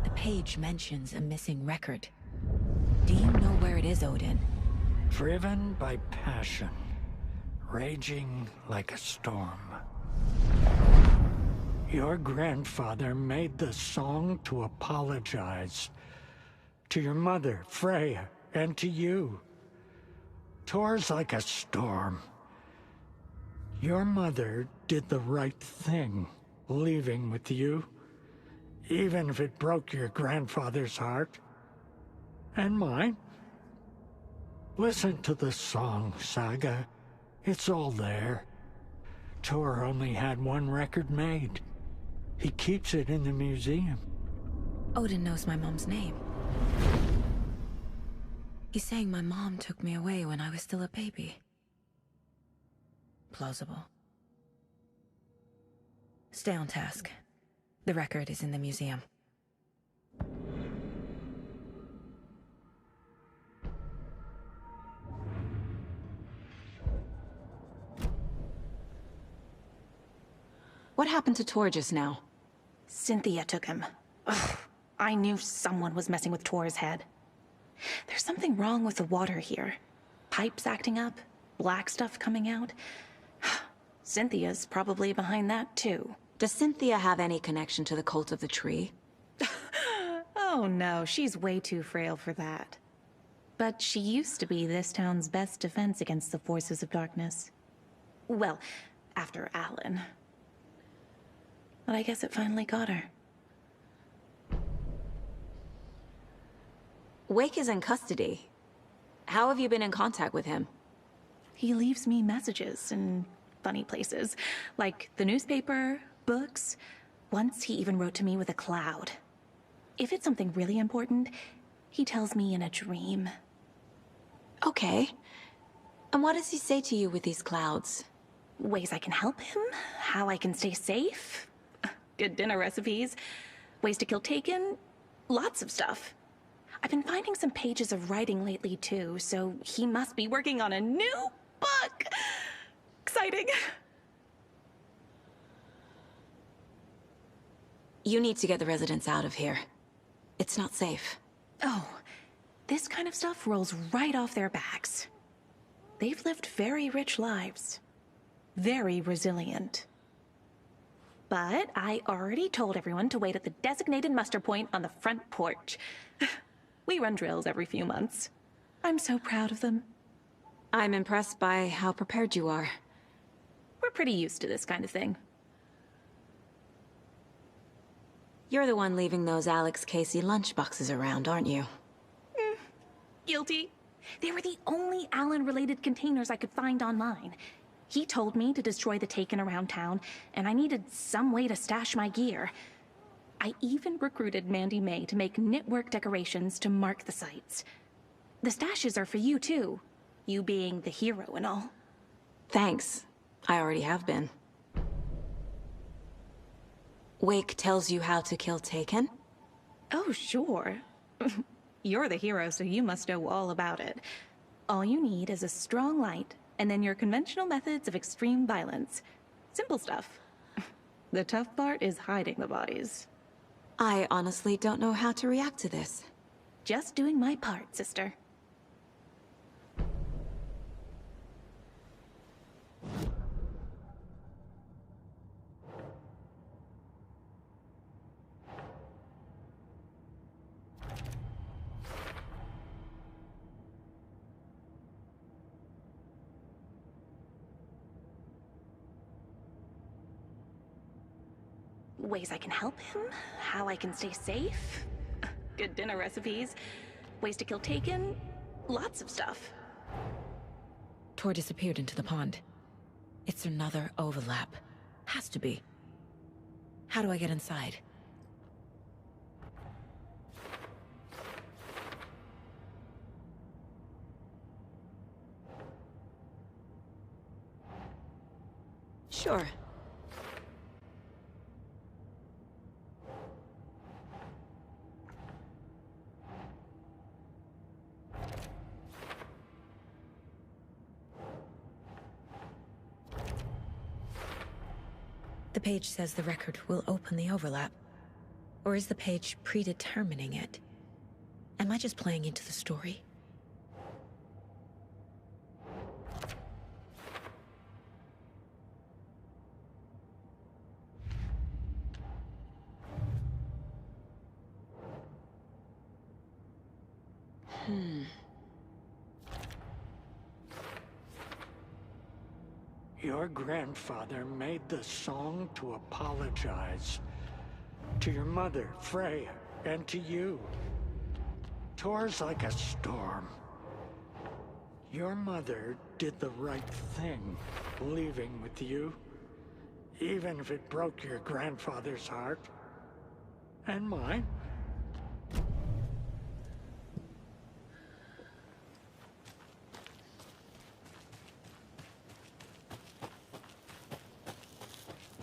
The page mentions a missing record. Do you know where it is, Odin? Driven by passion, raging like a storm. Your grandfather made the song to apologize. To your mother, Freya, and to you. Tor's like a storm. Your mother did the right thing, leaving with you, even if it broke your grandfather's heart. And mine. Listen to the song, Saga. It's all there. Tor only had one record made. He keeps it in the museum. Odin knows my mom's name. He's saying my mom took me away when I was still a baby. Plausible. Stay on task. The record is in the museum. What happened to Tor just now? Cynthia took him. Ugh, I knew someone was messing with Tor's head. There's something wrong with the water here. Pipes acting up, black stuff coming out. Cynthia's probably behind that too. Does Cynthia have any connection to the cult of the tree? Oh no, she's way too frail for that. But she used to be this town's best defense against the forces of darkness. Well, after Alan. But I guess it finally got her. Wake is in custody. How have you been in contact with him? He leaves me messages in funny places, like the newspaper, books. Once he even wrote to me with a cloud. If it's something really important, he tells me in a dream. Okay. And what does he say to you with these clouds? Ways I can help him, how I can stay safe. Good dinner recipes, ways to kill Taken, lots of stuff. I've been finding some pages of writing lately too, so he must be working on a new book! Exciting! You need to get the residents out of here. It's not safe. Oh, this kind of stuff rolls right off their backs. They've lived very rich lives. Very resilient. But I already told everyone to wait at the designated muster point on the front porch. We run drills every few months. I'm so proud of them. I'm impressed by how prepared you are. We're pretty used to this kind of thing. You're the one leaving those Alex Casey lunchboxes around, aren't you? Guilty. They were the only Alan-related containers I could find online. He told me to destroy the Taken around town, and I needed some way to stash my gear. I even recruited Mandy May to make knitwork decorations to mark the sites. The stashes are for you, too. You being the hero and all. Thanks. I already have been. Wake tells you how to kill Taken? Oh, sure. You're the hero, so you must know all about it. All you need is a strong light, and then your conventional methods of extreme violence. Simple stuff. The tough part is hiding the bodies. I honestly don't know how to react to this. Just doing my part, sister. Ways I can help him, how I can stay safe. Good dinner recipes, ways to kill Taken, lots of stuff. Tor disappeared into the pond. It's another overlap. Has to be. How do I get inside? Sure. The page says the record will open the overlap. Or is the page predetermining it? Am I just playing into the story? Your grandfather made the song to apologize. To your mother, Freya, and to you. Tor's like a storm. Your mother did the right thing, leaving with you. Even if it broke your grandfather's heart. And mine.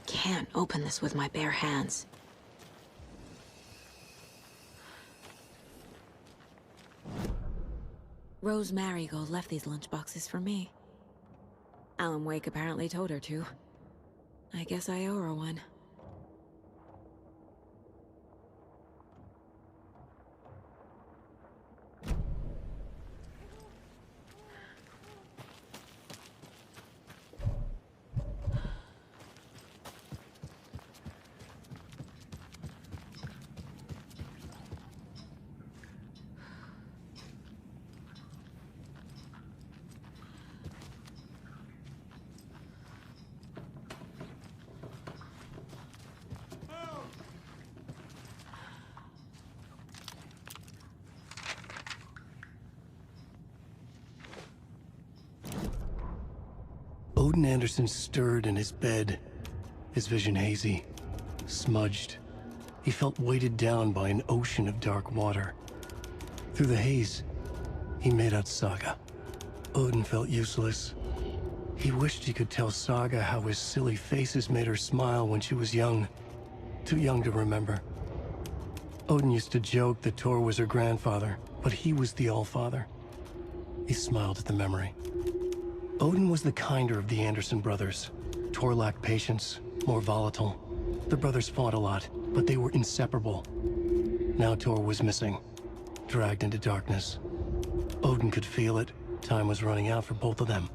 Can't open this with my bare hands. Rose Marigold left these lunchboxes for me. Alan Wake apparently told her to. I guess I owe her one. Odin Anderson stirred in his bed, his vision hazy, smudged. He felt weighted down by an ocean of dark water. Through the haze, he made out Saga. Odin felt useless. He wished he could tell Saga how his silly faces made her smile when she was young. Too young to remember. Odin used to joke that Tor was her grandfather, but he was the Allfather. He smiled at the memory. Odin was the kinder of the Anderson brothers. Tor lacked patience, more volatile. The brothers fought a lot, but they were inseparable. Now Tor was missing, dragged into darkness. Odin could feel it. Time was running out for both of them.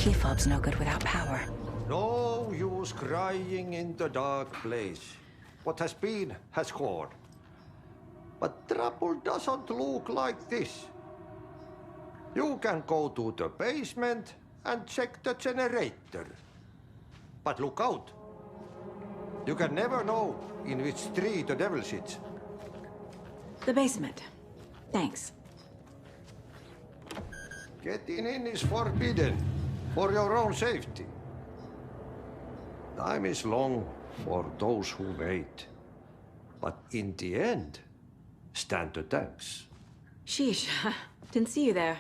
Key fob's no good without power. No use crying in the dark place. What has been has gone. But trouble doesn't look like this. You can go to the basement and check the generator. But look out. You can never know in which tree the devil sits. The basement. Thanks. Getting in is forbidden, for your own safety. Time is long for those who wait. But in the end, stand the thanks. Sheesh, didn't see you there.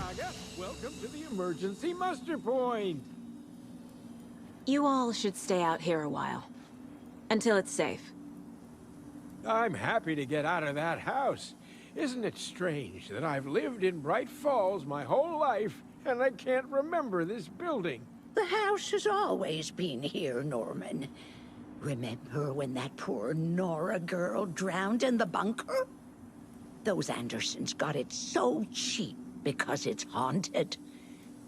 Saga. Welcome to the emergency muster point. You all should stay out here a while. Until it's safe. I'm happy to get out of that house. Isn't it strange that I've lived in Bright Falls my whole life, and I can't remember this building? The house has always been here, Norman. Remember when that poor Nora girl drowned in the bunker? Those Andersons got it so cheap because it's haunted.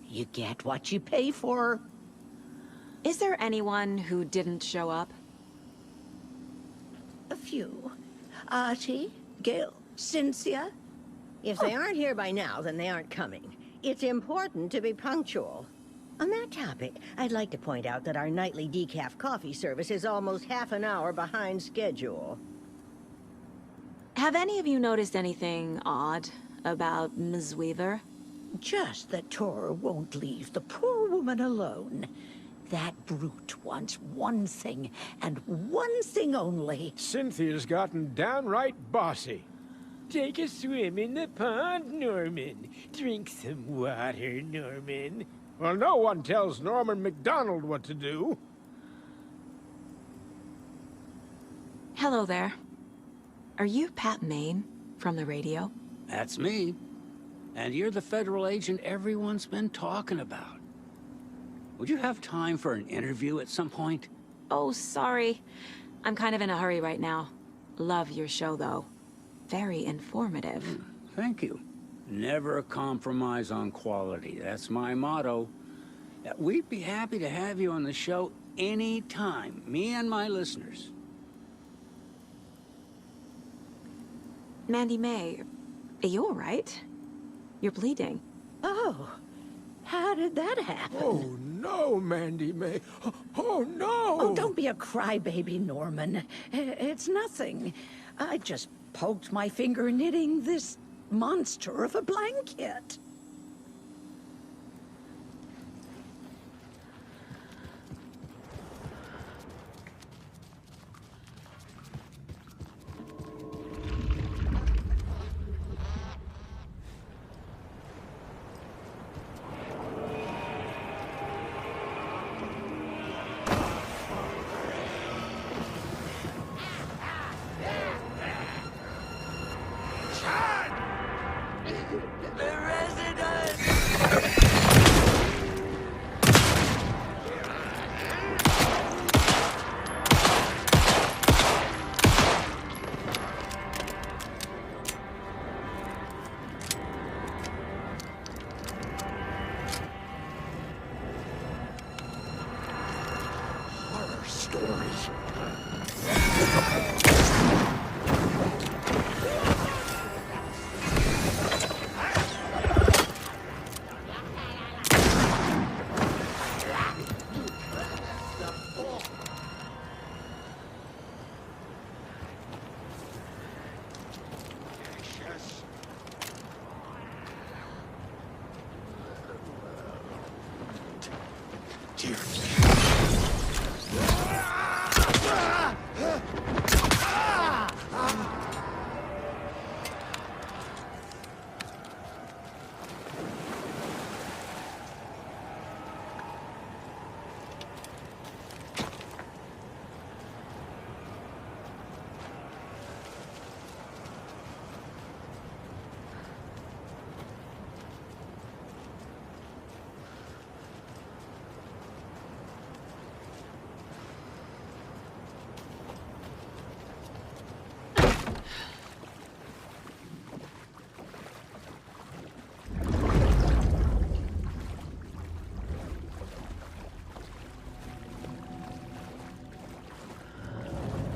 You get what you pay for. Is there anyone who didn't show up? A few. Artie, Gil, Cynthia. If they aren't here by now, then they aren't coming. It's important to be punctual. On that topic, I'd like to point out that our nightly decaf coffee service is almost half an hour behind schedule. Have any of you noticed anything odd about Ms. Weaver? Just that Tor won't leave the poor woman alone. That brute wants one thing, and one thing only. Cynthia's gotten downright bossy. Take a swim in the pond, Norman. Drink some water, Norman. Well, no one tells Norman MacDonald what to do. Hello there. Are you Pat Maine from the radio? That's me. And you're the federal agent everyone's been talking about. Would you have time for an interview at some point? Oh, sorry. I'm kind of in a hurry right now. Love your show, though. Very informative. Thank you. Never compromise on quality. That's my motto. We'd be happy to have you on the show anytime, me and my listeners. Mandy May, are you all right? You're bleeding. Oh, how did that happen? Oh, no, Mandy May. Oh, no! Oh, don't be a crybaby, Norman. It's nothing. I just poked my finger knitting this monster of a blanket.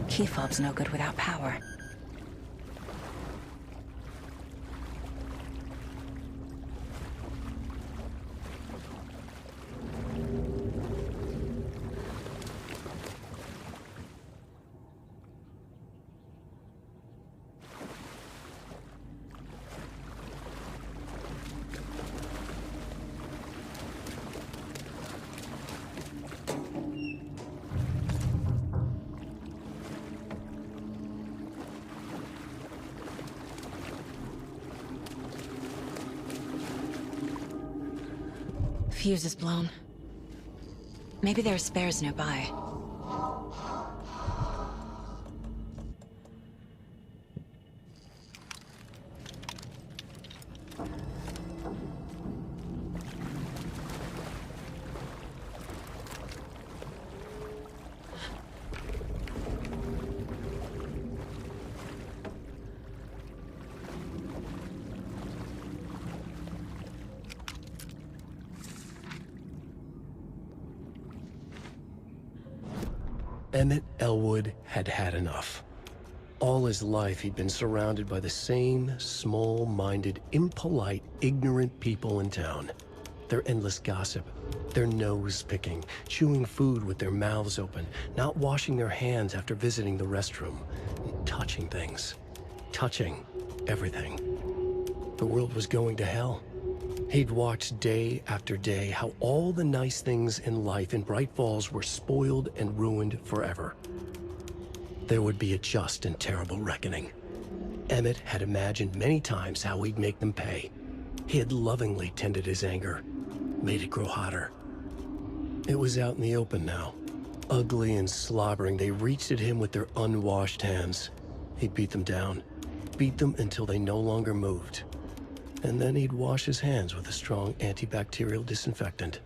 Key fob's no good without power. fuse is blown. Maybe there are spares nearby. Emmett Elwood had had enough. All his life, he'd been surrounded by the same small-minded, impolite, ignorant people in town. Their endless gossip, their nose-picking, chewing food with their mouths open, not washing their hands after visiting the restroom, and touching things. Touching everything. The world was going to hell. He'd watched day after day how all the nice things in life in Bright Falls were spoiled and ruined forever. There would be a just and terrible reckoning. Emmett had imagined many times how he'd make them pay. He had lovingly tended his anger, made it grow hotter. It was out in the open now. Ugly and slobbering, they reached at him with their unwashed hands. He'd beat them down, beat them until they no longer moved. And then he'd wash his hands with a strong antibacterial disinfectant.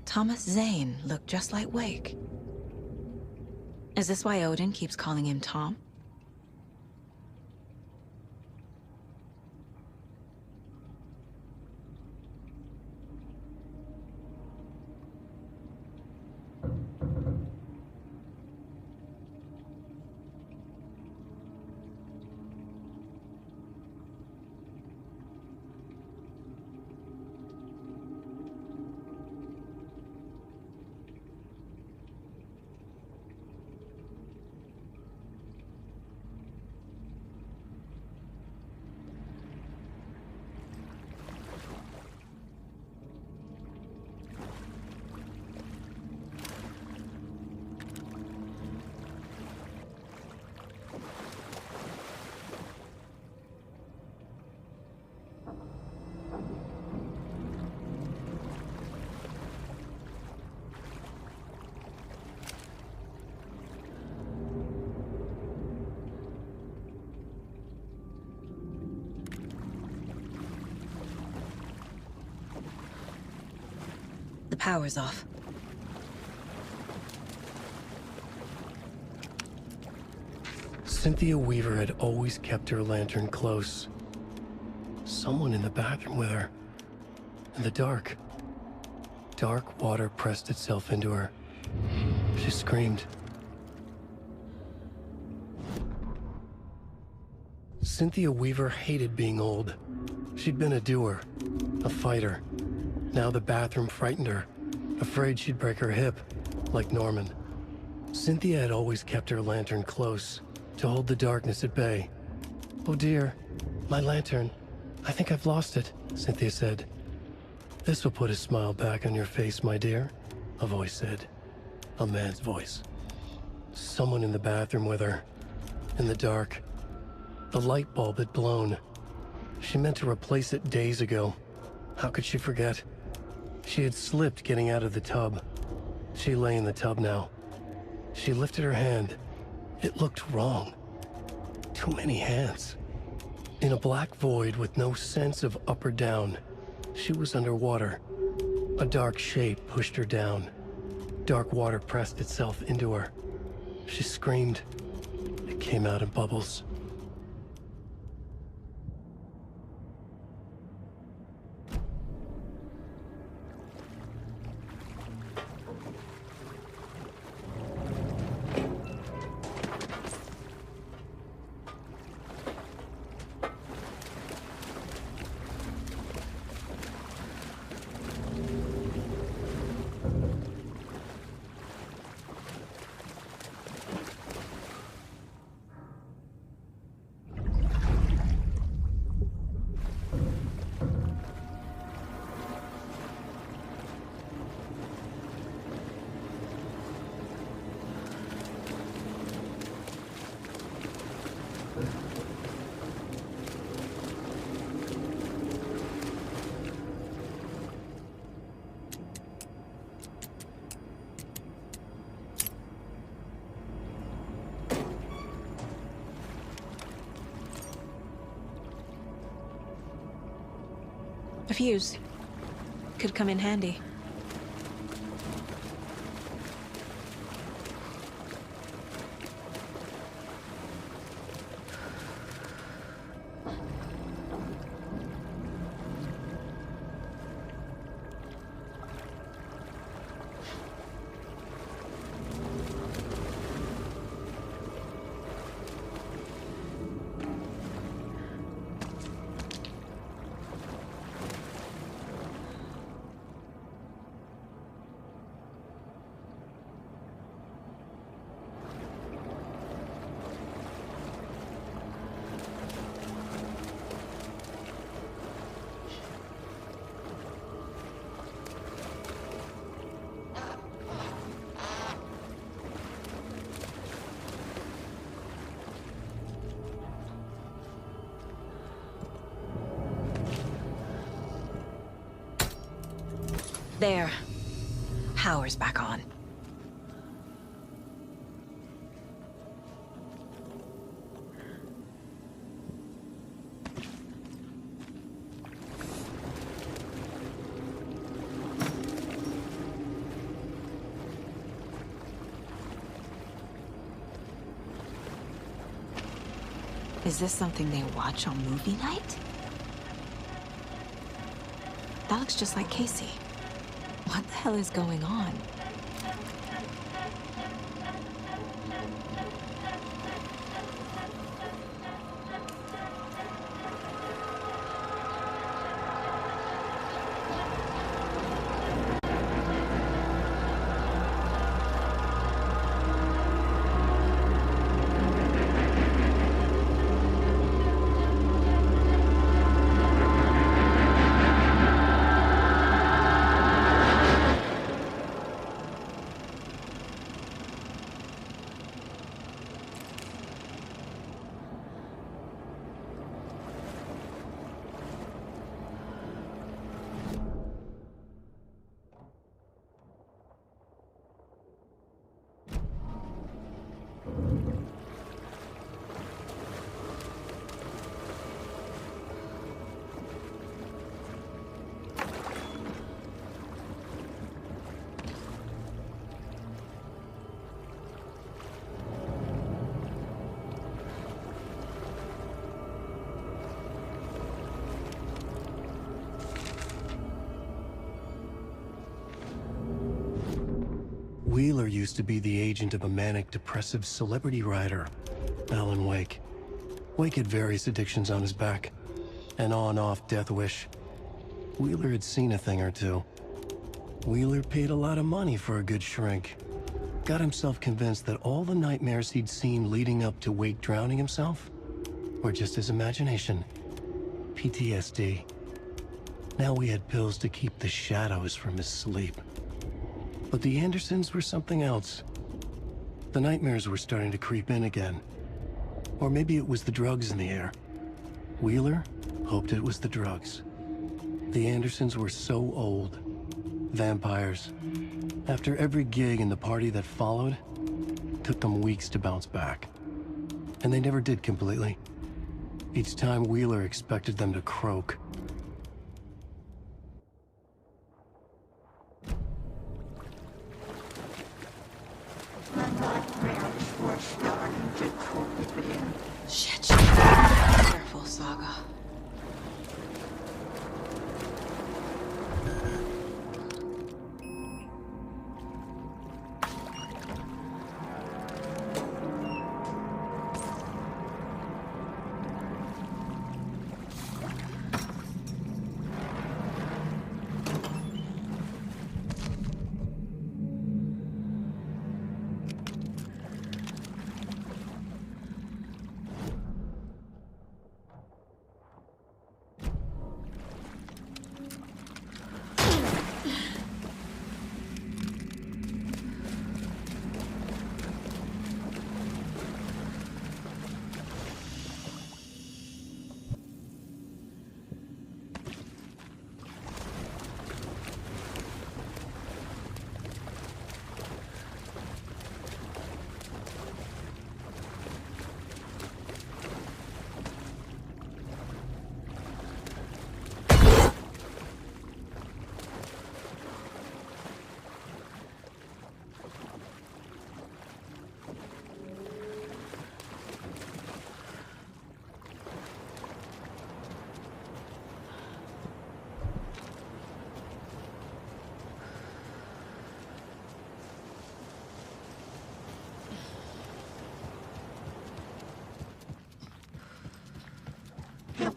Thomas Zane looked just like Wake. Is this why Odin keeps calling him Tom? The power's off. Cynthia Weaver had always kept her lantern close. Someone in the bathroom with her. In the dark. Dark water pressed itself into her. She screamed. Cynthia Weaver hated being old. She'd been a doer, a fighter. Now the bathroom frightened her, afraid she'd break her hip, like Norman. Cynthia had always kept her lantern close, to hold the darkness at bay. "Oh dear, my lantern. I think I've lost it," Cynthia said. "This will put a smile back on your face, my dear," a voice said. A man's voice. Someone in the bathroom with her. In the dark. The light bulb had blown. She meant to replace it days ago. How could she forget? She had slipped getting out of the tub. She lay in the tub now. She lifted her hand. It looked wrong. Too many hands. In a black void with no sense of up or down, she was underwater. A dark shape pushed her down. Dark water pressed itself into her. She screamed. It came out in bubbles. A fuse. Could come in handy. There. Power's back on. Is this something they watch on movie night? That looks just like Casey. What the hell is going on? Wheeler used to be the agent of a manic-depressive celebrity writer, Alan Wake. Wake had various addictions on his back, an on-off death wish. Wheeler had seen a thing or two. Wheeler paid a lot of money for a good shrink. Got himself convinced that all the nightmares he'd seen leading up to Wake drowning himself were just his imagination. PTSD. Now we had pills to keep the shadows from his sleep. But the Andersons were something else. The nightmares were starting to creep in again. Or maybe it was the drugs in the air. Wheeler hoped it was the drugs. The Andersons were so old. Vampires. After every gig and the party that followed, took them weeks to bounce back. And they never did completely. Each time Wheeler expected them to croak. Shit. Careful, Saga.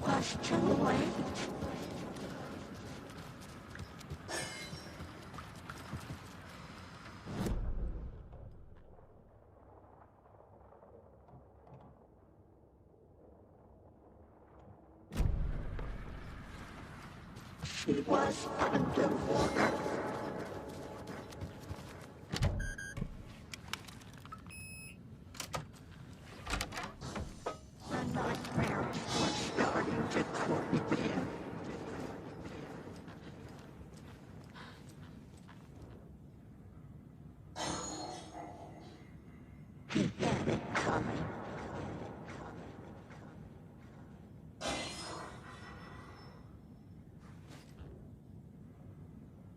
was too late. She was underwater. The nightmares were starting to creep in. He had it coming.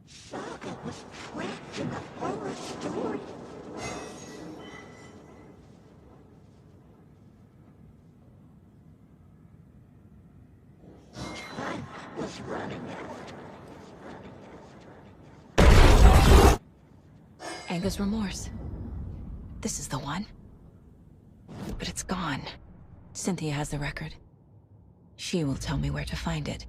Saga was trapped in a horror story. Time was running out. Anger's remorse. This is the one. But it's gone. Cynthia has the record. She will tell me where to find it.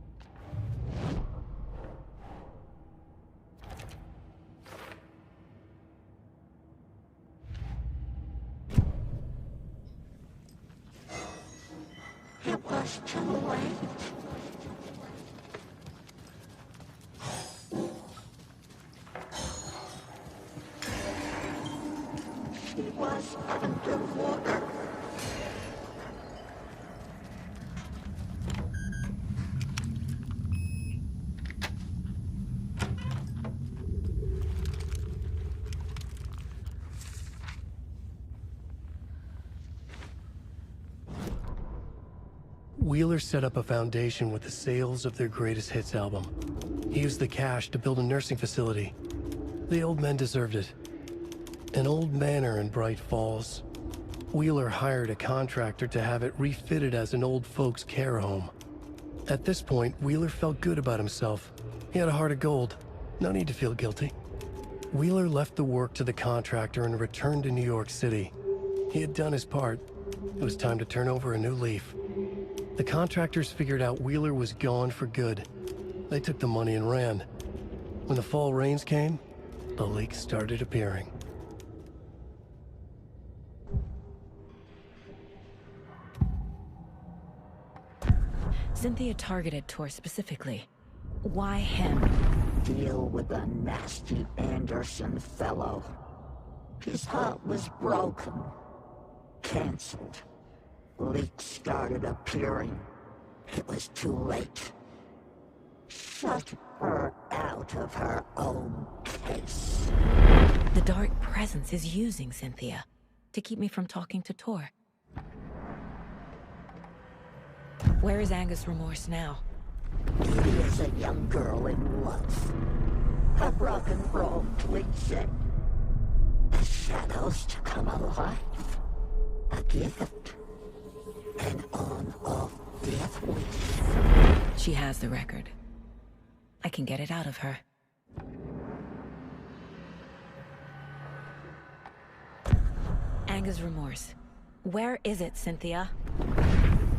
It was too late. She was underwater. Wheeler set up a foundation with the sales of their greatest hits album. He used the cash to build a nursing facility. The old men deserved it. An old manor in Bright Falls. Wheeler hired a contractor to have it refitted as an old folks' care home. At this point, Wheeler felt good about himself. He had a heart of gold. No need to feel guilty. Wheeler left the work to the contractor and returned to New York City. He had done his part. It was time to turn over a new leaf. The contractors figured out Wheeler was gone for good. They took the money and ran. When the fall rains came, the leaks started appearing. Cynthia targeted Tor specifically. Why him? Deal with the nasty Anderson fellow. His heart was broken. Cancelled. Leaks started appearing. It was too late. Shut her out of her own case. The dark presence is using Cynthia to keep me from talking to Tor. Where is Angus Remorse now? He is a young girl in love. A rock and roll cliche. The shadows to come alive. A gift. An on-off death wish. She has the record. I can get it out of her. Angus Remorse. Where is it, Cynthia?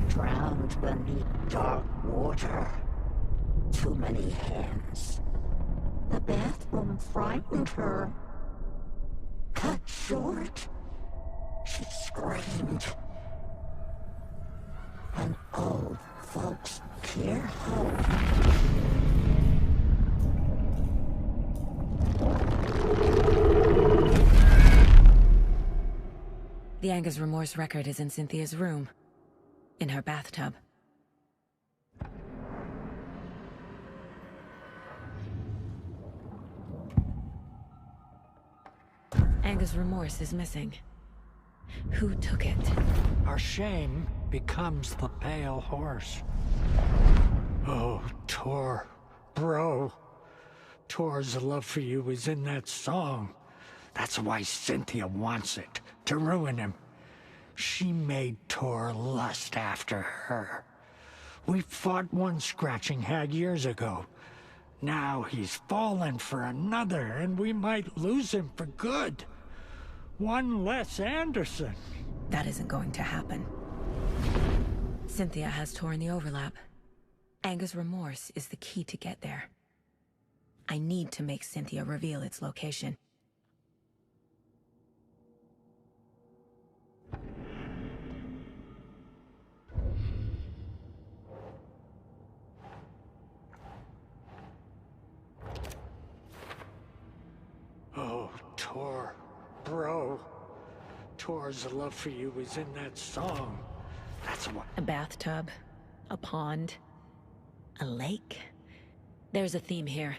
Drowned beneath dark water. Too many hands. The bathroom frightened her. Cut short. She screamed. An old folks' care home. The Angus Remorse record is in Cynthia's room. In her bathtub. Angus Remorse is missing. Who took it? Our shame becomes the pale horse. Oh, Tor. Bro. Tor's love for you is in that song. That's why Cynthia wants it. To ruin him. She made Tor lust after her. We fought one scratching hag years ago. Now he's fallen for another, and we might lose him for good. One less Anderson. That isn't going to happen. Cynthia has Tor in the overlap. Anger's remorse is the key to get there. I need to make Cynthia reveal its location. Oh, Tor. Bro. Tor's love for you was in that song. That's what... A bathtub, a pond, a lake. There's a theme here.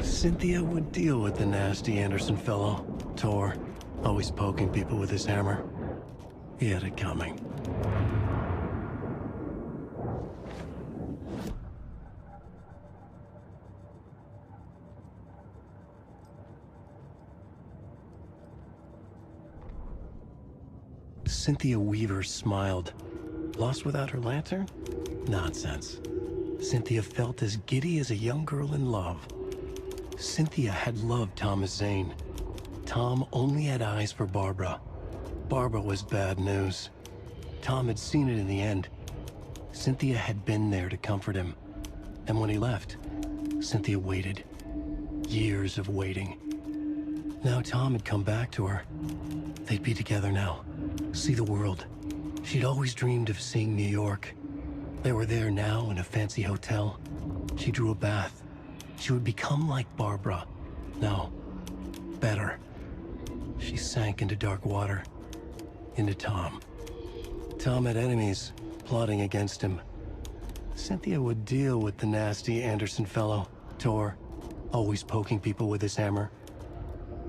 Cynthia would deal with the nasty Anderson fellow, Tor, always poking people with his hammer. He had it coming. Cynthia Weaver smiled. Lost without her lantern? Nonsense. Cynthia felt as giddy as a young girl in love. Cynthia had loved Thomas Zane. Tom only had eyes for Barbara. Barbara was bad news. Tom had seen it in the end. Cynthia had been there to comfort him. And when he left, Cynthia waited. Years of waiting. Now Tom had come back to her. They'd be together now. See the world. She'd always dreamed of seeing New York. They were there now in a fancy hotel. She drew a bath. She would become like Barbara. No, better. She sank into dark water. Into Tom. Tom had enemies plotting against him. Cynthia would deal with the nasty Anderson fellow, Tor, always poking people with his hammer.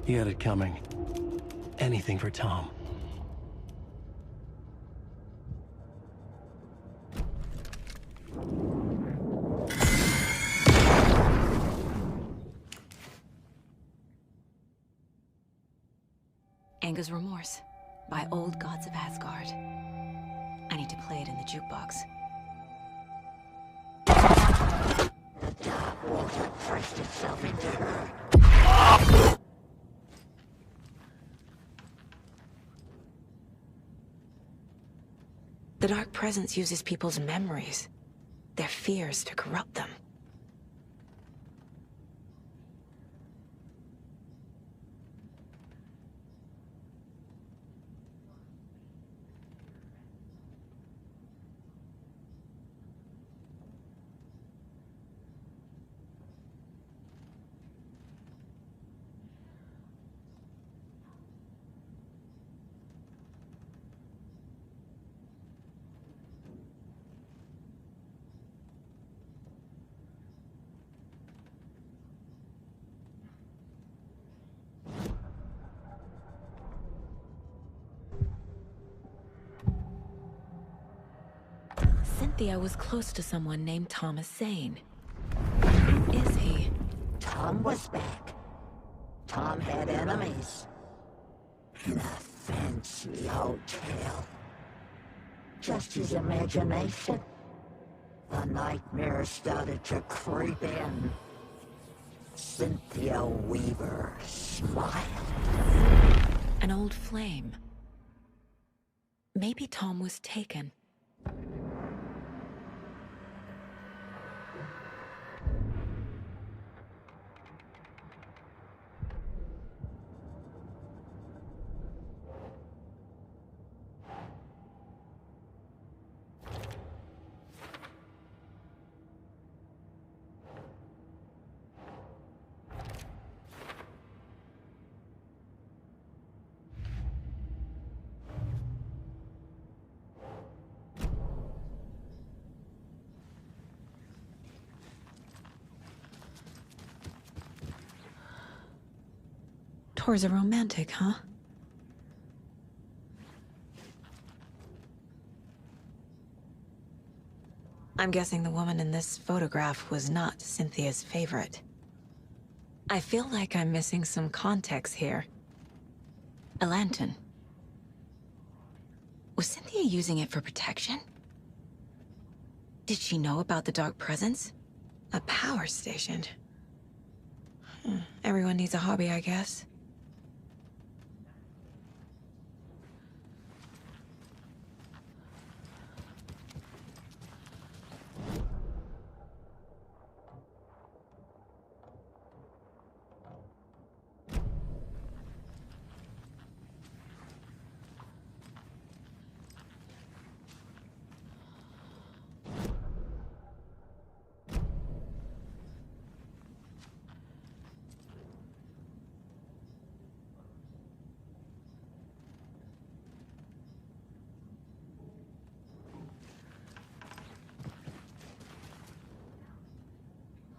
He had it coming. Anything for Tom. Anger's Remorse by Old Gods of Asgard. I need to play it in the jukebox. The dark water pressed itself into her. The Dark Presence uses people's memories, their fears to corrupt them. Cynthia was close to someone named Thomas Zane. Who is he? Tom was back. Tom had enemies. In a fancy hotel. Just his imagination. The nightmare started to creep in. Cynthia Weaver smiled. An old flame. Maybe Tom was taken. Tor's a romantic, huh? I'm guessing the woman in this photograph was not Cynthia's favorite. I feel like I'm missing some context here. A lantern. Was Cynthia using it for protection? Did she know about the dark presence? A power station. Everyone needs a hobby, I guess.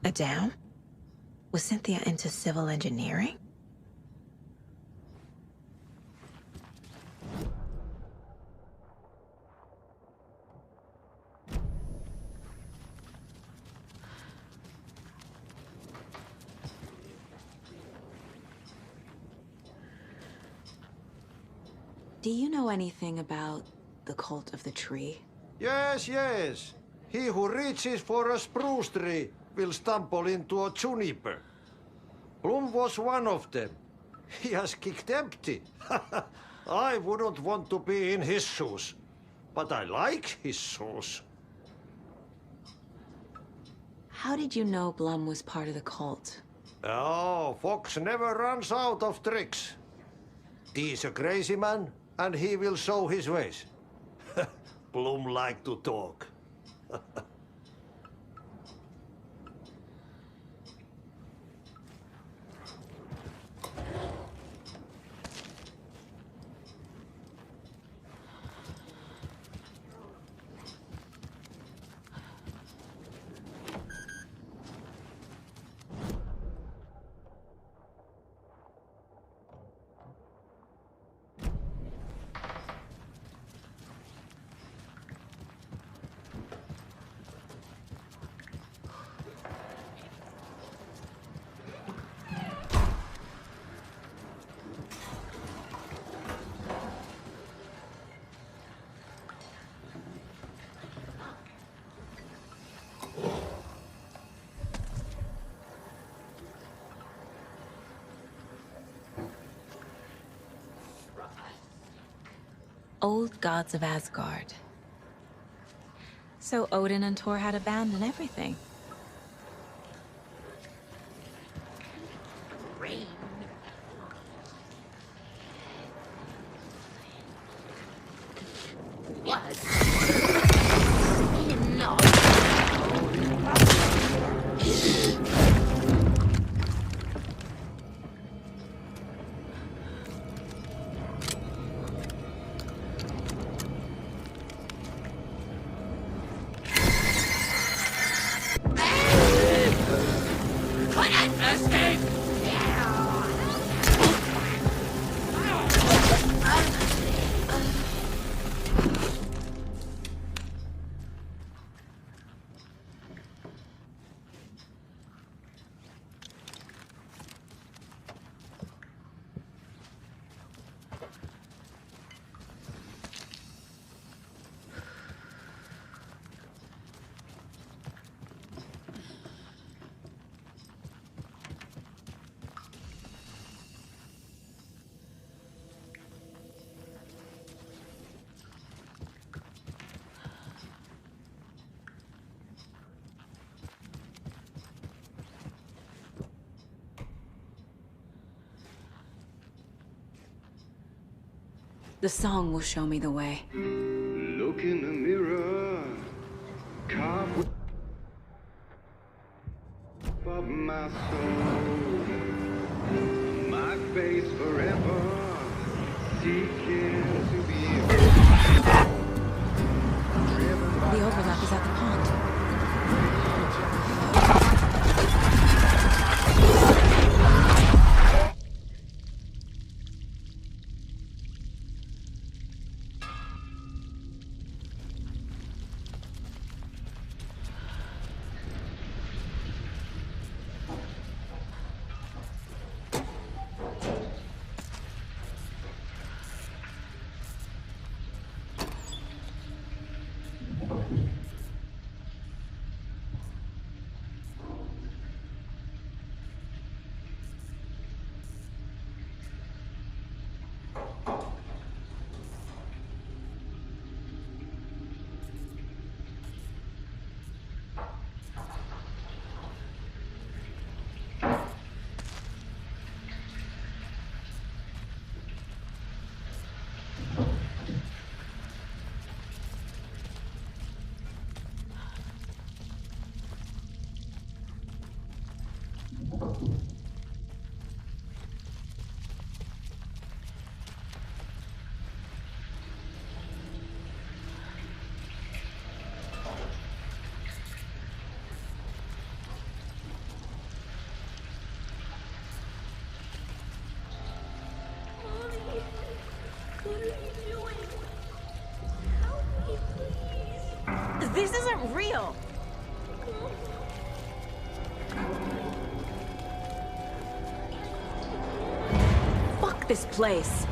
A dam? Was Cynthia into civil engineering? Do you know anything about the cult of the tree? Yes, yes. He who reaches for a spruce tree will stumble into a juniper. Bloom was one of them. He has kicked empty. I wouldn't want to be in his shoes, but I like his shoes. How did you know Blum was part of the cult? Oh, Fox never runs out of tricks. He's a crazy man, and he will show his ways. Bloom like to talk. Old gods of Asgard. So Odin and Thor had a band and everything. Rain. What? No. The song will show me the way. Look in the mirror, carve of my soul, my face forever, seeking to be. The overlap is at the pond. What are you doing? Help me, please. This isn't real. Fuck this place.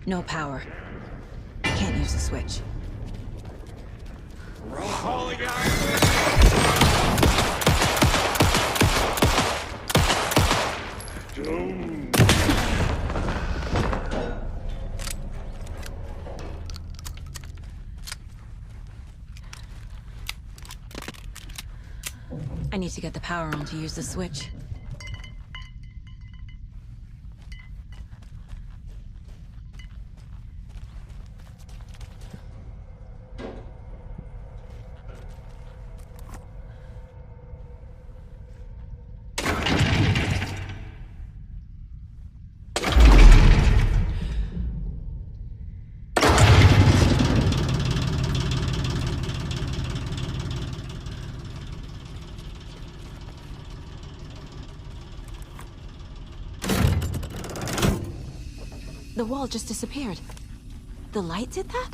No power. Can't use the switch. Calling out! I need to get the power on to use the switch. The wall just disappeared. The light did that?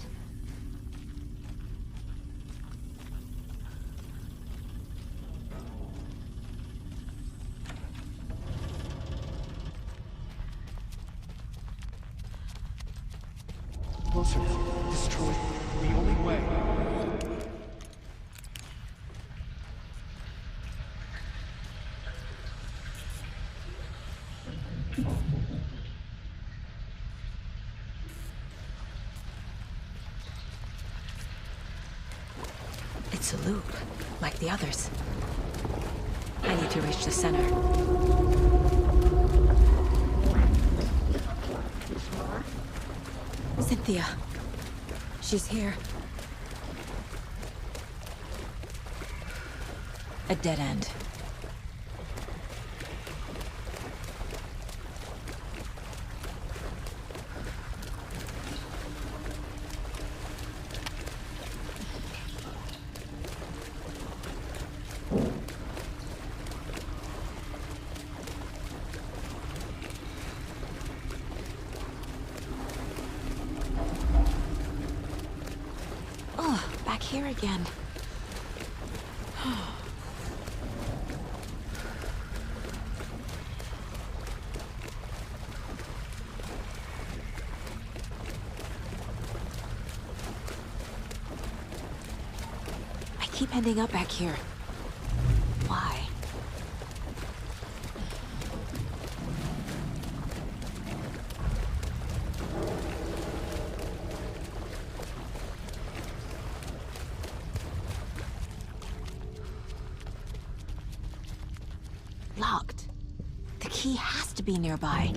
Closer now. Destroy the only way. It's a loop, like the others. I need to reach the center. Cynthia. She's here. A dead end. Oh, back here again. I keep ending up back here. Why? Locked. The key has to be nearby.